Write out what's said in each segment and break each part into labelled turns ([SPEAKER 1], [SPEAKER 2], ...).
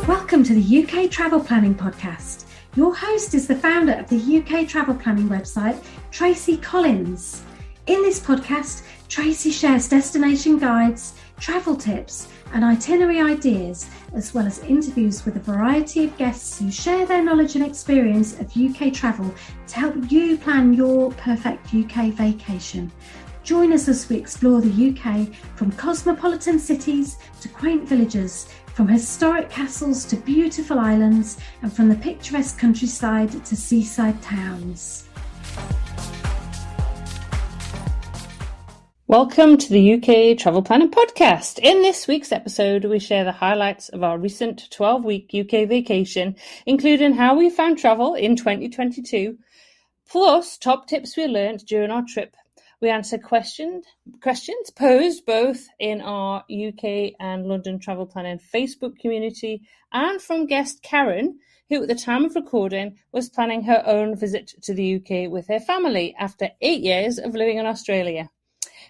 [SPEAKER 1] Welcome to the UK Travel Planning Podcast. Your host is the founder of the UK Travel Planning website, Tracy Collins. In this podcast, Tracy shares destination guides, travel tips, and itinerary ideas, as well as interviews with a variety of guests who share their knowledge and experience of UK travel to help you plan your perfect UK vacation. Join us as we explore the UK from cosmopolitan cities to quaint villages, from historic castles to beautiful islands, and from the picturesque countryside to seaside towns.
[SPEAKER 2] Welcome to the UK Travel Planning Podcast. In this week's episode, we share the highlights of our recent 12-week UK vacation, including how we found travel in 2022, plus top tips we learned during our trip. We answer questions posed both in our UK and London Travel Planning Facebook community and from guest Karen, who at the time of recording was planning her own visit to the UK with her family after 8 years of living in Australia.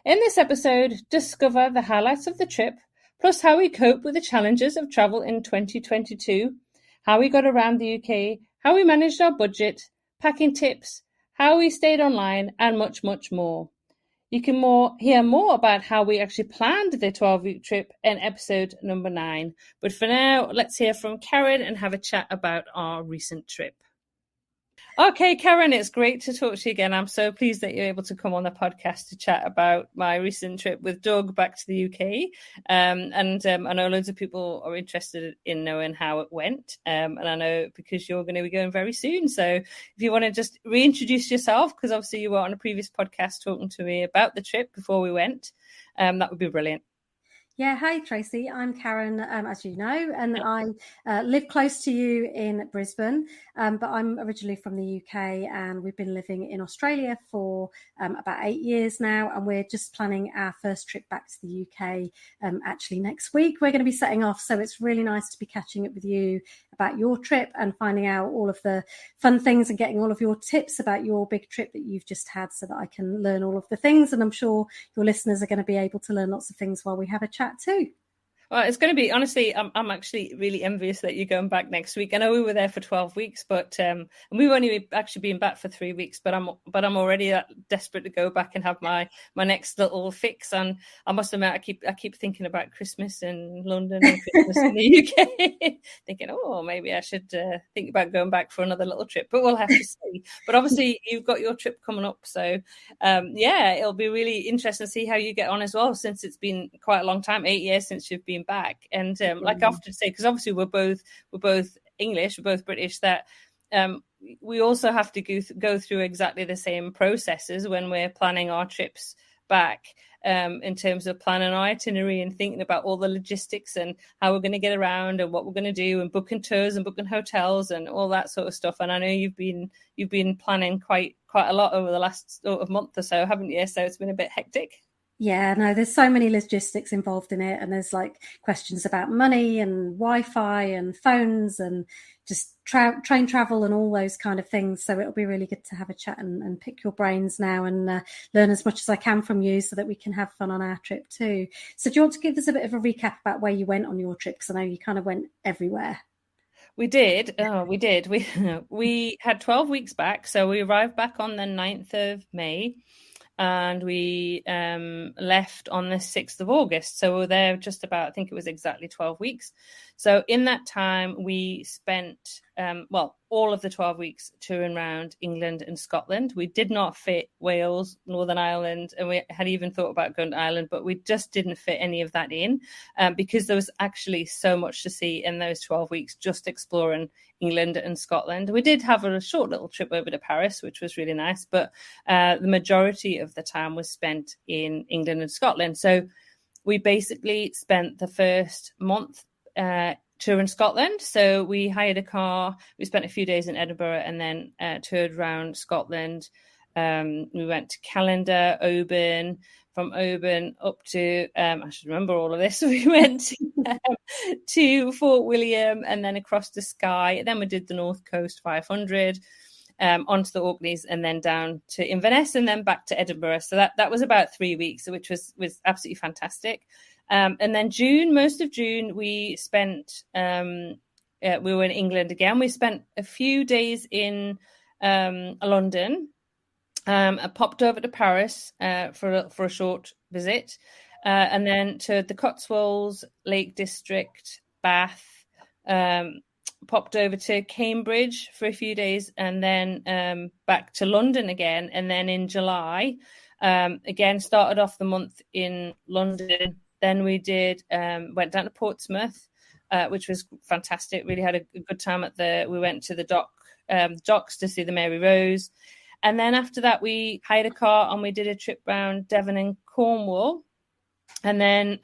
[SPEAKER 2] In this episode, discover the highlights of the trip, plus how we cope with the challenges of travel in 2022, how we got around the UK, how we managed our budget, packing tips, how we stayed online, and much, much more. You can hear more about how we actually planned the 12-week trip in episode number 9. But for now, let's hear from Karen and have a chat about our recent trip. Okay, Karen, it's great to talk to you again. I'm so pleased that you're able to come on the podcast to chat about my recent trip with Doug back to the UK. And I know loads of people are interested in knowing how it went. And I know because you're going to be going very soon. So if you want to just reintroduce yourself, because obviously you were on a previous podcast talking to me about the trip before we went, that would be brilliant.
[SPEAKER 1] Yeah, hi Tracy, I'm Karen, as you know, and I live close to you in Brisbane, but I'm originally from the UK and we've been living in Australia for about 8 years now, and we're just planning our first trip back to the UK actually next week. We're going to be setting off, so it's really nice to be catching up with you about your trip and finding out all of the fun things and getting all of your tips about your big trip that you've just had so that I can learn all of the things, and I'm sure your listeners are going to be able to learn lots of things while we have a chat too.
[SPEAKER 2] Well, it's going to be, honestly, I'm actually really envious that you're going back next week. I know we were there for 12 weeks, but and we've only actually been back for 3 weeks, but I'm already desperate to go back and have my next little fix. And I must admit, I keep thinking about Christmas in London and Christmas in the UK, thinking, oh, maybe I should think about going back for another little trip, but we'll have to see. But obviously you've got your trip coming up. So yeah, it'll be really interesting to see how you get on as well, since it's been quite a long time, 8 years since you've been back. And like I often say, because obviously we're both English, we're both British, that we also have to go through exactly the same processes when we're planning our trips back, in terms of planning our itinerary and thinking about all the logistics and how we're going to get around and what we're going to do and booking tours and booking hotels and all that sort of stuff. And I know you've been planning quite a lot over the last sort of month or so, haven't you? So it's been a bit hectic.
[SPEAKER 1] Yeah, no, there's so many logistics involved in it, and there's like questions about money and Wi-Fi and phones and just train travel and all those kind of things. So it'll be really good to have a chat and pick your brains now and learn as much as I can from you so that we can have fun on our trip too. So do you want to give us a bit of a recap about where you went on your trip? Because I know you kind of went everywhere.
[SPEAKER 2] We did. We had 12 weeks back. So we arrived back on the 9th of May. And we left on the 6th of August. So we were there just about, I think it was exactly 12 weeks. So in that time, we spent, all of the 12 weeks touring around England and Scotland. We did not fit Wales, Northern Ireland, and we had even thought about going to Ireland, but we just didn't fit any of that in because there was actually so much to see in those 12 weeks, just exploring England and Scotland. We did have a short little trip over to Paris, which was really nice, but the majority of the time was spent in England and Scotland. So we basically spent the first month touring Scotland. So we hired a car, we spent a few days in Edinburgh and then toured around Scotland. We went to Callander, Oban, from Oban up to, I should remember all of this. We went to Fort William and then across the Skye. And then we did the North Coast 500, onto the Orkneys and then down to Inverness and then back to Edinburgh. So that was about 3 weeks, which was absolutely fantastic. And then most of June, we spent we were in England again. We spent a few days in London. I popped over to Paris for a short visit, and then to the Cotswolds, Lake District, Bath. Popped over to Cambridge for a few days, and then back to London again. And then in July, again started off the month in London. Then we went down to Portsmouth, which was fantastic. Really had a good time we went to the docks to see the Mary Rose. And then after that, we hired a car and we did a trip around Devon and Cornwall. And then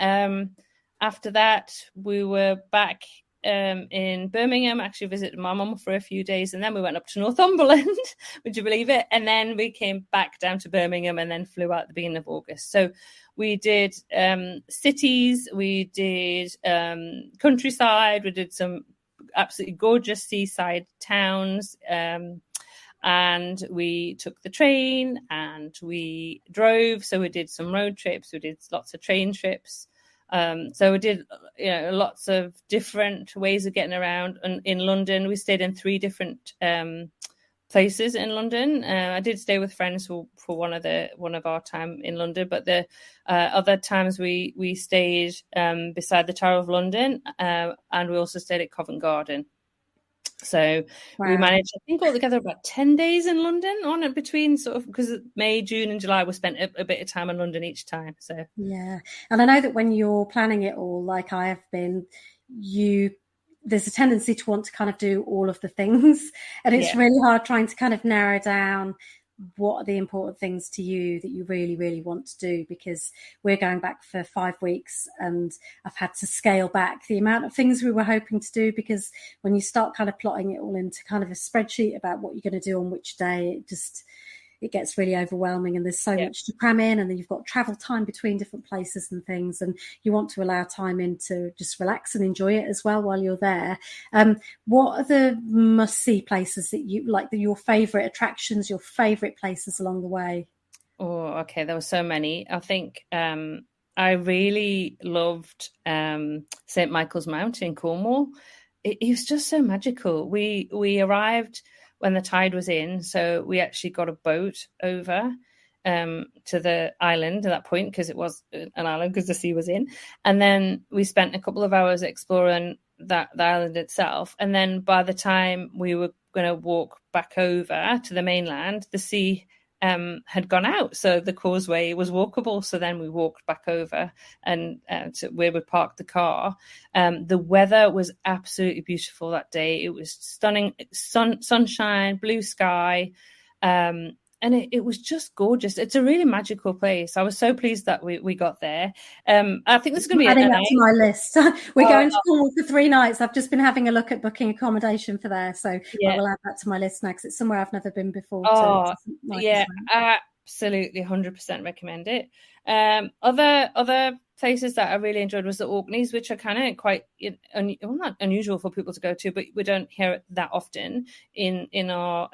[SPEAKER 2] after that, we were back in Birmingham, actually visited my mum for a few days. And then we went up to Northumberland, would you believe it? And then we came back down to Birmingham and then flew out at the beginning of August. So we did cities, we did countryside, we did some absolutely gorgeous seaside towns. And we took the train and we drove. So we did some road trips. We did lots of train trips. So we did, lots of different ways of getting around. And in London, we stayed in 3 different places in London. I did stay with friends for one of our time in London, but the other times we stayed beside the Tower of London, and we also stayed at Covent Garden. So we managed, I think, altogether about 10 days in London on it between sort of, because May, June and July, we spent a bit of time in London each time. So
[SPEAKER 1] yeah. And I know that when you're planning it all, like I have been, there's a tendency to want to kind of do all of the things. And it's really hard trying to kind of narrow down what are the important things to you that you really, really want to do, because we're going back for 5 weeks and I've had to scale back the amount of things we were hoping to do, because when you start kind of plotting it all into kind of a spreadsheet about what you're going to do on which day, it gets really overwhelming, and there's so much to cram in, and then you've got travel time between different places and things, and you want to allow time in to just relax and enjoy it as well while you're there. What are the must-see places that you like, your favourite attractions, your favourite places along the way?
[SPEAKER 2] Oh, okay. There were so many. I think I really loved St. Michael's Mount in Cornwall. It was just so magical. We arrived when the tide was in, so we actually got a boat over to the island at that point, because it was an island because the sea was in, and then we spent a couple of hours exploring the island itself, and then by the time we were going to walk back over to the mainland, the sea had gone out, so the causeway was walkable. So then we walked back over and to where we parked the car. The weather was absolutely beautiful that day. It was stunning, sunshine, blue sky, and it was just gorgeous. It's a really magical place. I was so pleased that we got there. I think this is going to be
[SPEAKER 1] adding that to my list. We're going to Cornwall for 3 nights. I've just been having a look at booking accommodation for there, so I will add that to my list now, because it's somewhere I've never been before.
[SPEAKER 2] Absolutely, 100% recommend it. Other places that I really enjoyed was the Orkneys, which are kind of quite not unusual for people to go to, but we don't hear it that often in our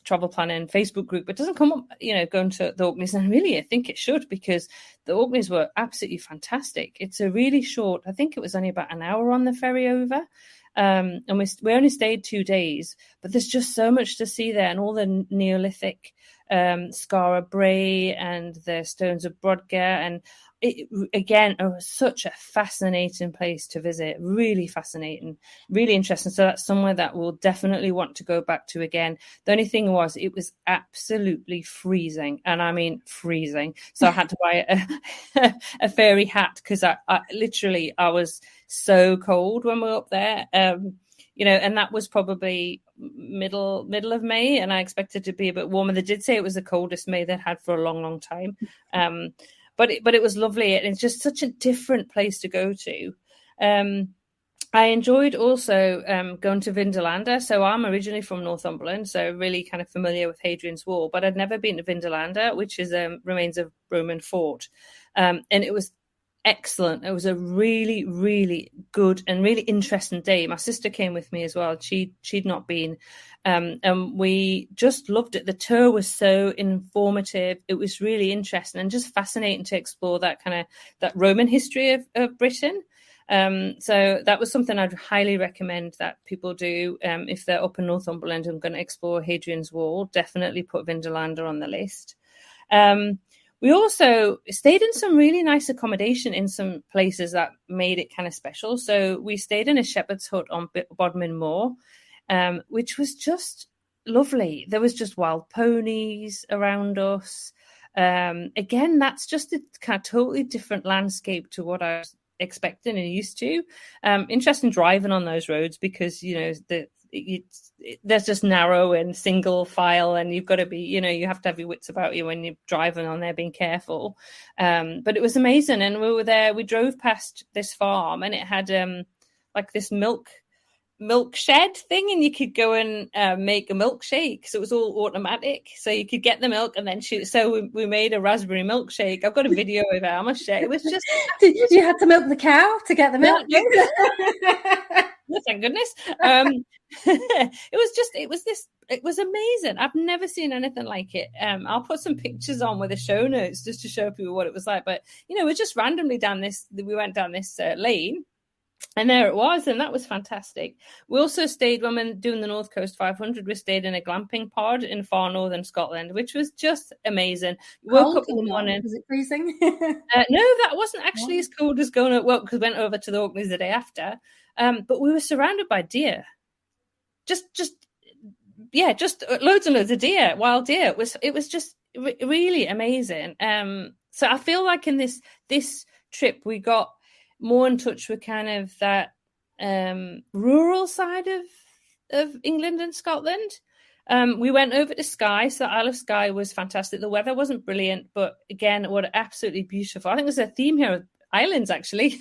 [SPEAKER 2] travel planning Facebook group. It doesn't come up, going to the Orkneys, and really I think it should, because the Orkneys were absolutely fantastic. It's a really short, I think it was only about an hour on the ferry over, and we only stayed 2 days, but there's just so much to see there, and all the Neolithic Skara Brae and the stones of Brodgar, and it again was such a fascinating place to visit. Really fascinating, really interesting. So that's somewhere that we'll definitely want to go back to again. The only thing was, it was absolutely freezing, and I mean freezing. So I had to buy a fairy hat, because I was so cold when we were up there. And that was probably middle of May, and I expected to be a bit warmer. They did say it was the coldest May they'd had for a long, long time. But it was lovely, and it's just such a different place to go to. I enjoyed also going to Vindolanda. So I'm originally from Northumberland, so really kind of familiar with Hadrian's Wall, but I'd never been to Vindolanda, which is remains of Roman fort, and it was excellent. It was a really, really good and really interesting day. My sister came with me as well. She'd not been, and we just loved it. The tour was so informative. It was really interesting and just fascinating to explore that Roman history of Britain. So that was something I'd highly recommend that people do if they're up in Northumberland and going to explore Hadrian's Wall. Definitely put Vindolanda on the list. We also stayed in some really nice accommodation in some places that made it kind of special. So we stayed in a shepherd's hut on Bodmin Moor, which was just lovely. There was just wild ponies around us. Again, that's just a kind of totally different landscape to what I was expecting and used to. Interesting driving on those roads because, there's just narrow and single file, and you've got to be, you have to have your wits about you when you're driving on there, being careful. But it was amazing. And we were there, we drove past this farm and it had like this milk shed thing, and you could go and make a milkshake. So it was all automatic. So you could get the milk and then shoot. So we made a raspberry milkshake. I've got a video of it. I must share. It was just...
[SPEAKER 1] You had to milk the cow to get the milk?
[SPEAKER 2] Thank goodness. It was amazing. I've never seen anything like it. I'll put some pictures on with the show notes just to show people what it was like. But, we're just randomly we went down this lane. And there it was, and that was fantastic. We also stayed, when we were doing the North Coast 500, we stayed in a glamping pod in far northern Scotland, which was just amazing. Woke up in the morning.
[SPEAKER 1] Was it freezing?
[SPEAKER 2] No, that wasn't actually as cold as going at work, because we went over to the Orkneys the day after. But we were surrounded by deer. Just loads and loads of deer, wild deer. It was just really amazing. So I feel like in this trip we got more in touch with kind of that rural side of England and Scotland. We went over to Skye, so Isle of Skye was fantastic. The weather wasn't brilliant, but again, what absolutely beautiful. I think there's a theme here of islands, actually.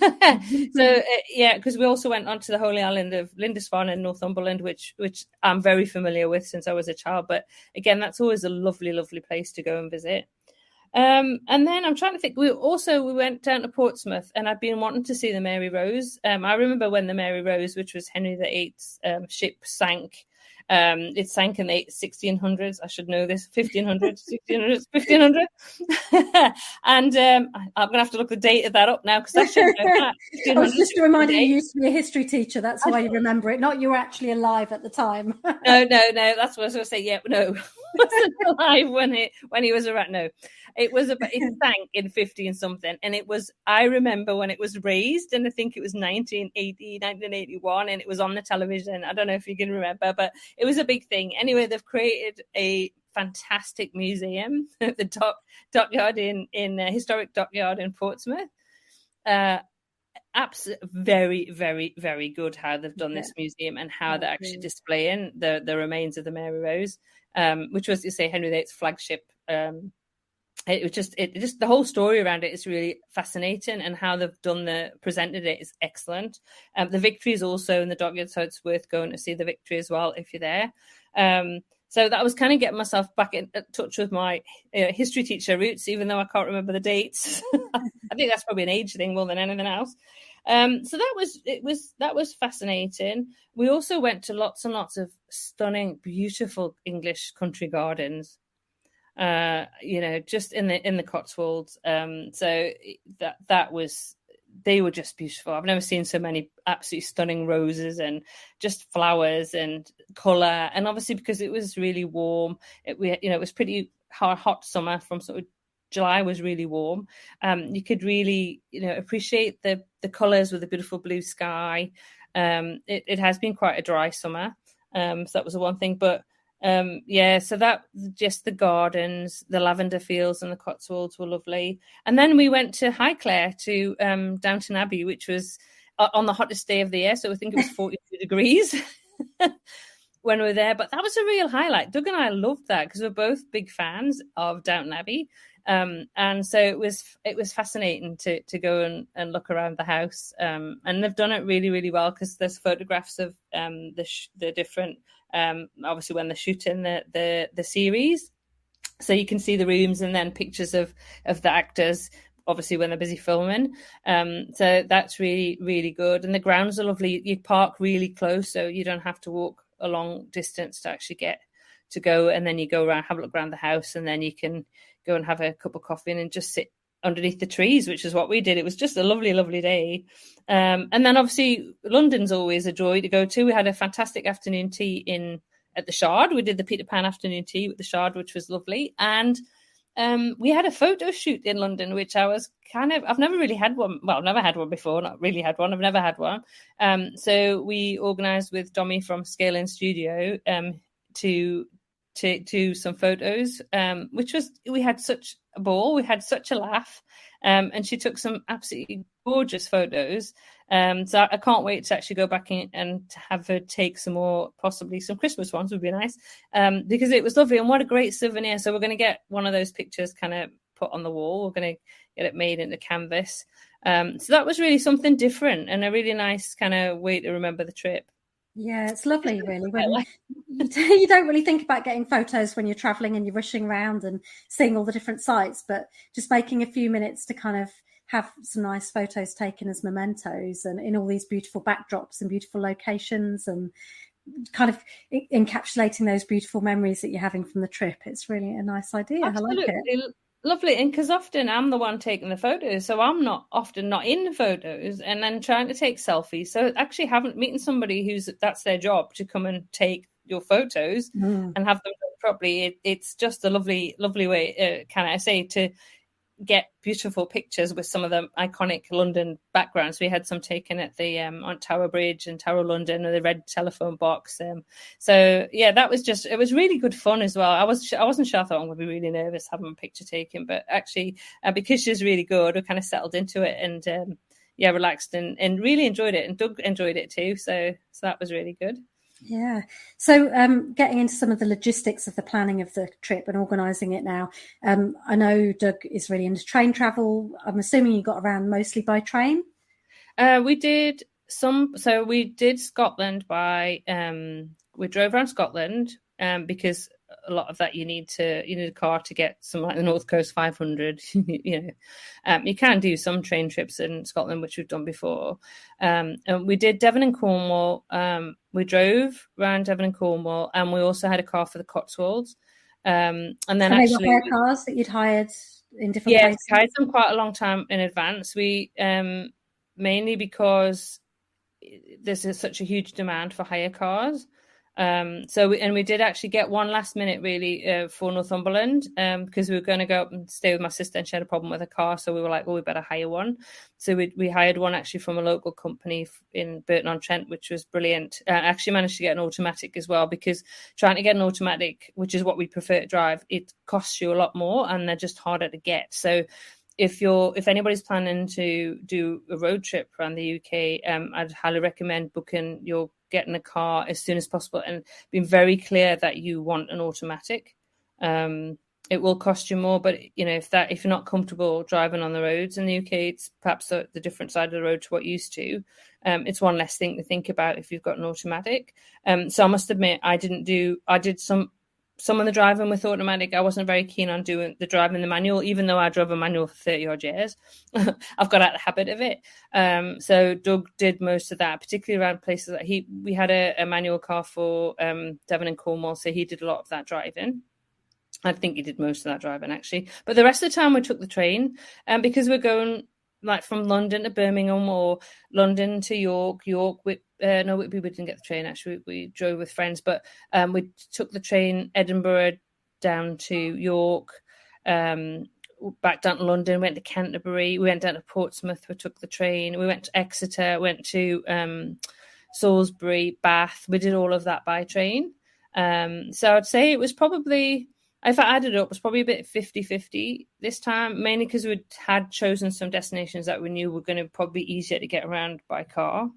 [SPEAKER 2] So, because we also went onto the holy island of Lindisfarne in Northumberland, which I'm very familiar with since I was a child. But again, that's always a lovely, lovely place to go and visit. And then I'm trying to think, we went down to Portsmouth, and I've been wanting to see the Mary Rose. I remember when the Mary Rose, which was Henry VIII's ship, sank. It sank in the 1600s. I should know this. 1500s, 1600s, 1500s. And I'm going to have to look the date of that up now, because I should know that.
[SPEAKER 1] I was just reminding you used to be a history teacher. That's why you remember it. Not you were actually alive at the time.
[SPEAKER 2] No. That's what I was going to say. Yeah, no. Wasn't alive when he was around. No, it sank in 50 and something, and I remember when it was raised, and I think it was 1981, and it was on the television. I don't know if you can remember, but it was a big thing. Anyway, they've created a fantastic museum at the dockyard in historic dockyard in Portsmouth. Absolutely, very, very, very good how they've done this museum and how they're actually displaying the remains of the Mary Rose, which was, you say, Henry VIII's flagship. It was just the whole story around it is really fascinating, and how they've presented it is excellent. The Victory is also in the dockyard, so it's worth going to see the Victory as well if you're there. So that was kind of getting myself back in touch with my history teacher roots, even though I can't remember the dates. I think that's probably an age thing more than anything else. So that was fascinating. We also went to lots and lots of stunning, beautiful English country gardens. Just in the Cotswolds. So they were just beautiful. I've never seen so many absolutely stunning roses and just flowers and colour. And obviously because it was really warm, it was pretty hot summer from sort of July was really warm. You could really, appreciate the colours with the beautiful blue sky. It has been quite a dry summer. So that was the one thing, but so that just the gardens, the lavender fields and the Cotswolds were lovely. And then we went to Highclere to Downton Abbey, which was on the hottest day of the year. So I think it was 42 degrees when we were there. But that was a real highlight. Doug and I loved that because we're both big fans of Downton Abbey. And so it was fascinating to go and look around the house. And they've done it really, really well because there's photographs of the different, obviously when they're shooting the series. So you can see the rooms and then pictures of the actors, obviously when they're busy filming. So that's really, really good. And the grounds are lovely. You park really close, so you don't have to walk a long distance to actually get to go. And then you go around, have a look around the house, and then you can go and have a cup of coffee and just sit underneath the trees, which is what we did. It was just a lovely, lovely day. And then obviously London's always a joy to go to. We had a fantastic afternoon tea at the Shard. We did the Peter Pan afternoon tea with the Shard, which was lovely. And we had a photo shoot in London, which I've never really had one. Well, I've never had one before, not really had one. I've never had one. So we organised with Dommy from Scale In Studio to do some photos, we had such a ball, we had such a laugh, and she took some absolutely gorgeous photos. So I can't wait to actually go back in and to have her take some more, possibly some Christmas ones would be nice, because it was lovely, and what a great souvenir. So we're going to get one of those pictures kind of put on the wall. We're going to get it made into canvas. So that was really something different and a really nice kind of way to remember the trip.
[SPEAKER 1] Yeah, it's lovely, really. When you don't really think about getting photos when you're traveling and you're rushing around and seeing all the different sites, but just making a few minutes to kind of have some nice photos taken as mementos and in all these beautiful backdrops and beautiful locations and kind of encapsulating those beautiful memories that you're having from the trip. It's really a nice idea.
[SPEAKER 2] Absolutely.
[SPEAKER 1] I like it.
[SPEAKER 2] Lovely. And because often I'm the one taking the photos, so I'm often not in the photos and then trying to take selfies. So actually meeting somebody that's their job to come and take your photos and have them done properly. It's just a lovely, lovely way, to get beautiful pictures with some of the iconic London backgrounds. We had some taken at the on Tower Bridge and Tower London with the red telephone box. So yeah, it was really good fun as well. I wasn't sure. I thought I'm going to be really nervous having a picture taken, but actually because she's really good, we kind of settled into it and relaxed and really enjoyed it. And Doug enjoyed it too. So that was really good.
[SPEAKER 1] Yeah. So getting into some of the logistics of the planning of the trip and organising it now, I know Doug is really into train travel. I'm assuming you got around mostly by train?
[SPEAKER 2] We did we did Scotland we drove around Scotland because a lot of that you need a car to get some, like the North Coast 500. You can do some train trips in Scotland, which we've done before. And we did Devon and Cornwall. We drove around Devon and Cornwall, and we also had a car for the Cotswolds. And then
[SPEAKER 1] actually, were cars that you'd hired in different places?
[SPEAKER 2] Yeah, hired them quite a long time in advance. We mainly because there's such a huge demand for hire cars. We did actually get one last minute really for Northumberland because we were going to go up and stay with my sister and she had a problem with her car, so we were like, well, we better hire one. So we hired one actually from a local company in Burton-on-Trent, which was brilliant. Actually managed to get an automatic as well, because trying to get an automatic, which is what we prefer to drive, it costs you a lot more and they're just harder to get. So if anybody's planning to do a road trip around the UK, I'd highly recommend getting a car as soon as possible and being very clear that you want an automatic. It will cost you more, but if you're not comfortable driving on the roads in the UK, it's perhaps the different side of the road to what you used to. It's one less thing to think about if you've got an automatic. So I must admit, I did some of the driving with automatic. I wasn't very keen on doing the driving the manual, even though I drove a manual for 30 odd years. I've got out of the habit of it. So Doug did most of that, particularly around places that we had a manual car for Devon and Cornwall, so he did a lot of that driving. I think he did most of that driving actually, but the rest of the time we took the train, because we're going like from London to Birmingham or London to York. Whitby, we didn't get the train actually. We drove with friends, but we took the train Edinburgh down to York, back down to London, went to Canterbury, we went down to Portsmouth, we took the train, we went to Exeter, went to Salisbury, Bath. We did all of that by train. So I'd say it was probably, if I added it up, it was probably a bit 50-50 this time, mainly because we had chosen some destinations that we knew were going to probably be easier to get around by car.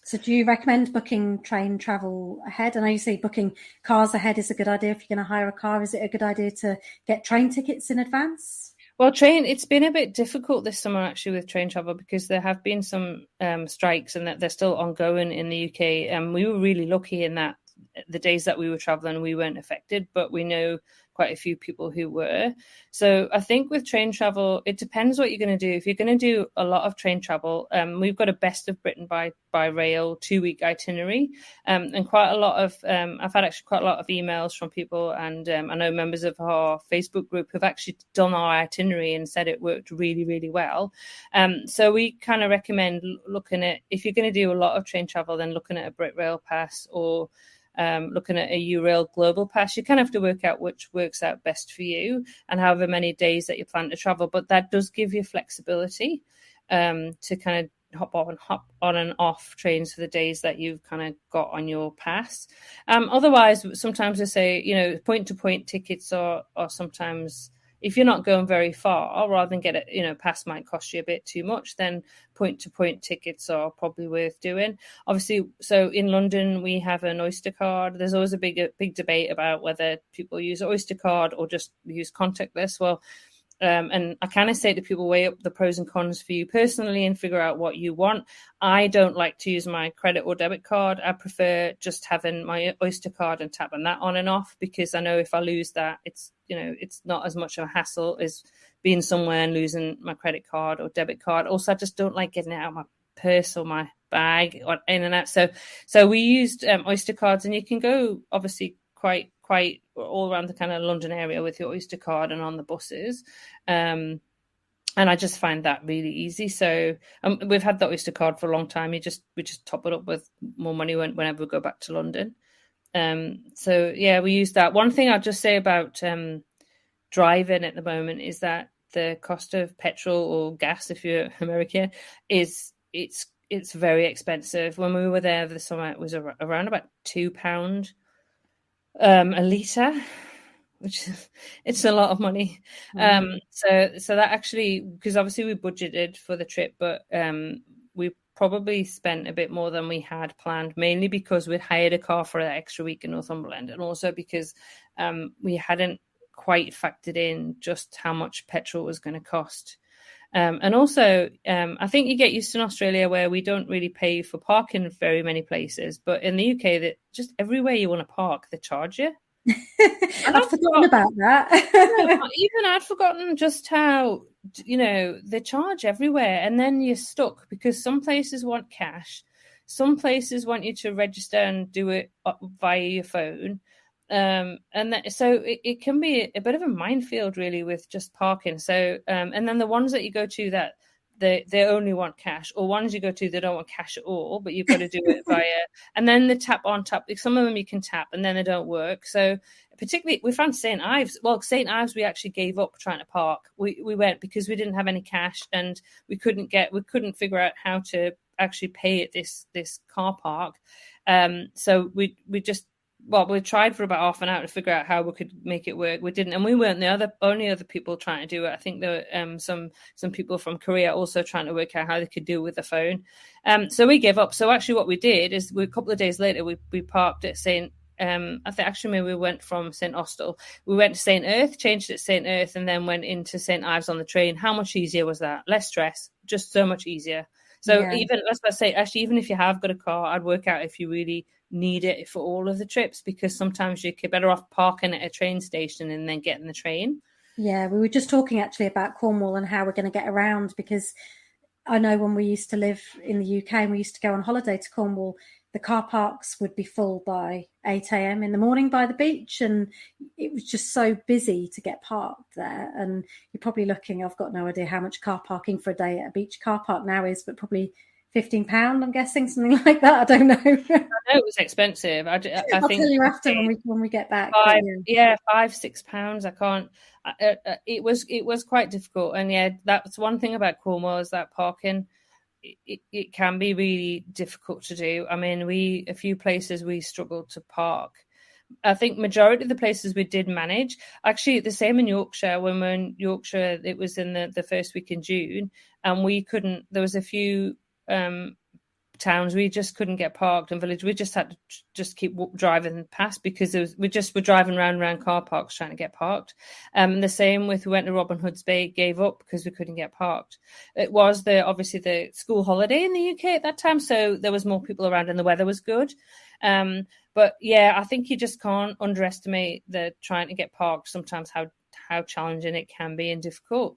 [SPEAKER 1] So do you recommend booking train travel ahead? I know you say booking cars ahead is a good idea if you're going to hire a car. Is it a good idea to get train tickets in advance?
[SPEAKER 2] Well, it's been a bit difficult this summer actually with train travel, because there have been some strikes and that they're still ongoing in the UK. And we were really lucky in that the days that we were traveling, we weren't affected, but we know quite a few people who were. So I think with train travel, it depends what you're going to do. If you're going to do a lot of train travel, we've got a Best of Britain by rail 2-week itinerary, and quite a lot of I've had actually quite a lot of emails from people, and I know members of our Facebook group have actually done our itinerary and said it worked really, really well. So we kind of recommend looking at, if you're going to do a lot of train travel, then looking at a Brit Rail pass or looking at a Eurail Global Pass. You kind of have to work out which works out best for you and however many days that you plan to travel. But that does give you flexibility to kind of hop on and off trains for the days that you've kind of got on your pass. Otherwise, sometimes they say, point-to-point tickets are sometimes, if you're not going very far, rather than get it, pass might cost you a bit too much, then point-to-point tickets are probably worth doing. Obviously, so in London, we have an Oyster card. There's always a big debate about whether people use Oyster card or just use contactless. Well, and I kind of say to people, weigh up the pros and cons for you personally and figure out what you want. I don't like to use my credit or debit card. I prefer just having my Oyster card and tapping that on and off, because I know if I lose that, it's not as much of a hassle as being somewhere and losing my credit card or debit card. Also, I just don't like getting it out of my purse or my bag or in and out. So we used Oyster cards, and you can go obviously quite all around the kind of London area with your Oyster card and on the buses. And I just find that really easy. So we've had the Oyster card for a long time. We just top it up with more money whenever we go back to London. So yeah, we use that. One thing I'll just say about driving at the moment is that the cost of petrol or gas, if you're American, it's very expensive. When we were there this summer, it was around about £2 a litre, which it's a lot of money. So that actually, because obviously we budgeted for the trip, but we probably spent a bit more than we had planned, mainly because we'd hired a car for that extra week in Northumberland, and also because we hadn't quite factored in just how much petrol was going to cost. And also, I think you get used to in Australia where we don't really pay for parking in very many places, but in the UK, that just everywhere you want to park, they charge you.
[SPEAKER 1] I've forgotten about that.
[SPEAKER 2] Even I'd forgotten just how, they charge everywhere, and then you're stuck because some places want cash, some places want you to register and do it via your phone. So it can be a bit of a minefield, really, with just parking. So, and then the ones that you go to that they only want cash, or ones you go to they don't want cash at all, but you've got to do it via. And then the tap on tap. Some of them you can tap, and then they don't work. So particularly, we found St Ives. Well, St Ives we actually gave up trying to park. We went because we didn't have any cash, and we couldn't figure out how to actually pay at this car park. So we tried for about half an hour to figure out how we could make it work. We didn't, and we weren't the only other people trying to do it. I think there were some people from Korea also trying to work out how they could do it with the phone. So we gave up. So actually, what we did is a couple of days later we parked at St. I think actually maybe we went from St Austell. We went to St Earth, changed it to St Earth, and then went into St Ives on the train. How much easier was that? Less stress, just so much easier. So even if you have got a car, I'd work out if you really need it for all of the trips, because sometimes you're better off parking at a train station and then getting the train.
[SPEAKER 1] Yeah, we were just talking actually about Cornwall and how we're going to get around, because I know when we used to live in the UK and we used to go on holiday to Cornwall, the car parks would be full by 8 a.m. in the morning by the beach, and it was just so busy to get parked there. And you're probably looking, I've got no idea how much car parking for a day at a beach car park now is, but probably £15, I'm guessing, something like that. I don't know. I
[SPEAKER 2] know it was expensive. I think
[SPEAKER 1] I'll tell you after when we get back.
[SPEAKER 2] £5-6. I can't. It was quite difficult, and that's one thing about Cornwall is that parking. It can be really difficult to do. I mean, a few places we struggled to park. I think majority of the places we did manage. Actually, the same in Yorkshire. When we were in Yorkshire, it was in the first week in June, and we couldn't. There was a few towns, we just couldn't get parked, and village, we just had to just keep driving past because we just were driving around car parks trying to get parked. The same with, we went to Robin Hood's Bay, gave up because we couldn't get parked. It was obviously the school holiday in the UK at that time, so there was more people around and the weather was good. But yeah, I think you just can't underestimate the trying to get parked, sometimes how challenging it can be and difficult.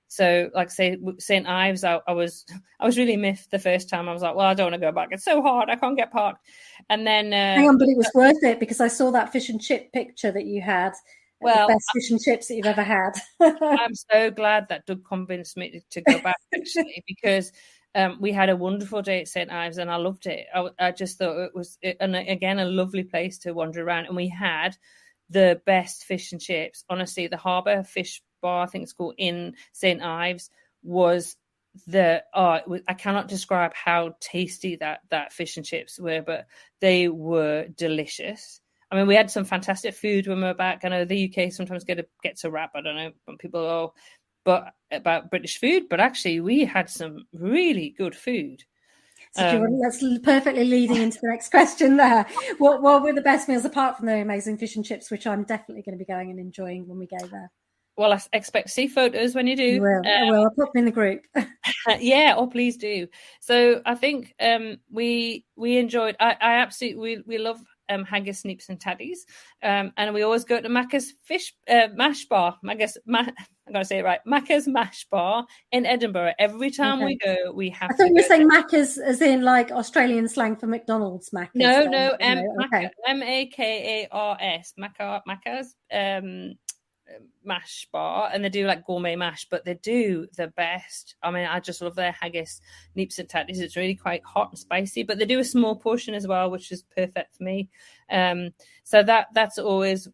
[SPEAKER 2] So like say St. Ives, I was really miffed the first time. I was like, well, I don't want to go back. It's so hard. I can't get parked. And then
[SPEAKER 1] hang on, but it was worth it because I saw that fish and chip picture that you had. Well, the best fish and chips that you've ever had.
[SPEAKER 2] I'm so glad that Doug convinced me to go back actually, because we had a wonderful day at St. Ives and I loved it. I just thought it was, and again, a lovely place to wander around. And we had the best fish and chips. Honestly, the Harbour Fish Bar, I think it's called, in St. Ives, was I cannot describe how tasty that fish and chips were, but they were delicious. I mean, we had some fantastic food when we were back. I know the UK sometimes gets a rap. I don't know when people about British food, but actually we had some really good food.
[SPEAKER 1] So that's perfectly leading into the next question there. What were the best meals apart from the amazing fish and chips, which I'm definitely going to be going and enjoying when we go there?
[SPEAKER 2] Well, I expect to see photos when you do.
[SPEAKER 1] I will. I'll put them in the group.
[SPEAKER 2] Yeah, please do. So I think we enjoyed. I absolutely we love haggis, sneeps, and taddies, and we always go to Macca's fish mash bar. I'm gonna say it right. Macca's mash bar in Edinburgh. Every time we go, we have. I
[SPEAKER 1] thought you were saying Macca's as in like Australian slang for McDonald's. Macca's.
[SPEAKER 2] No, Makars. Macca's. Mash bar, and they do like gourmet mash, but they do the best. I mean, I just love their haggis, neeps, and tatties. It's really quite hot and spicy, but they do a small portion as well, which is perfect for me. So that's always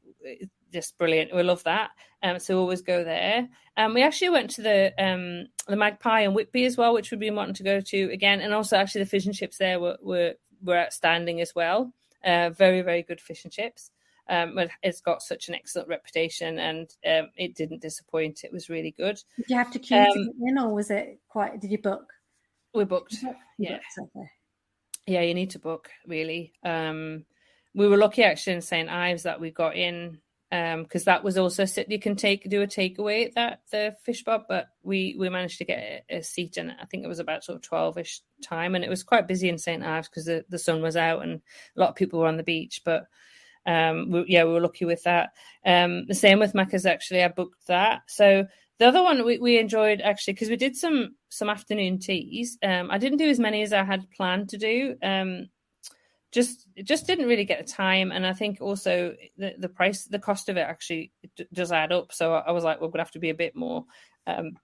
[SPEAKER 2] just brilliant. We love that. So we always go there. We actually went to the Magpie in Whitby as well, which we've been wanting to go to again, and also actually the fish and chips there were outstanding as well. Very, very good fish and chips. It's got such an excellent reputation, and it didn't disappoint. It was really good. Did
[SPEAKER 1] you have to queue to get in, or was it quite? Did you book?
[SPEAKER 2] We booked. Yeah, yeah. You need to book, really. We were lucky actually in St. Ives that we got in, because that was also you can do a takeaway at the fish bar, but we managed to get a seat, and I think it was about sort of 12ish time, and it was quite busy in St. Ives because the sun was out and a lot of people were on the beach, but. We were lucky with that. The same with Macca's, actually. I booked that. So the other one we enjoyed, actually, because we did some afternoon teas. I didn't do as many as I had planned to do. Just didn't really get the time, and I think also the cost of it actually does add up. So I was like, we're gonna have to be a bit more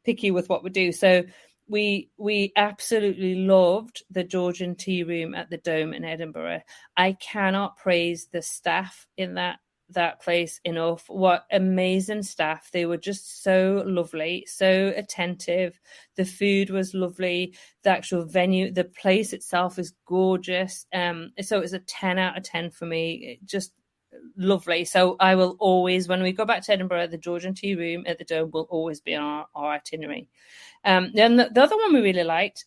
[SPEAKER 2] picky with what we do. So we absolutely loved the Georgian tea room at the Dome in Edinburgh. I cannot praise the staff in that place enough. What amazing staff. They were just so lovely, so attentive. The food was lovely. The actual venue, the place itself is gorgeous. So it was a 10 out of 10 for me. Just lovely. So I will always, when we go back to Edinburgh, the Georgian tea room at the Dome will always be on our itinerary. Then the other one we really liked,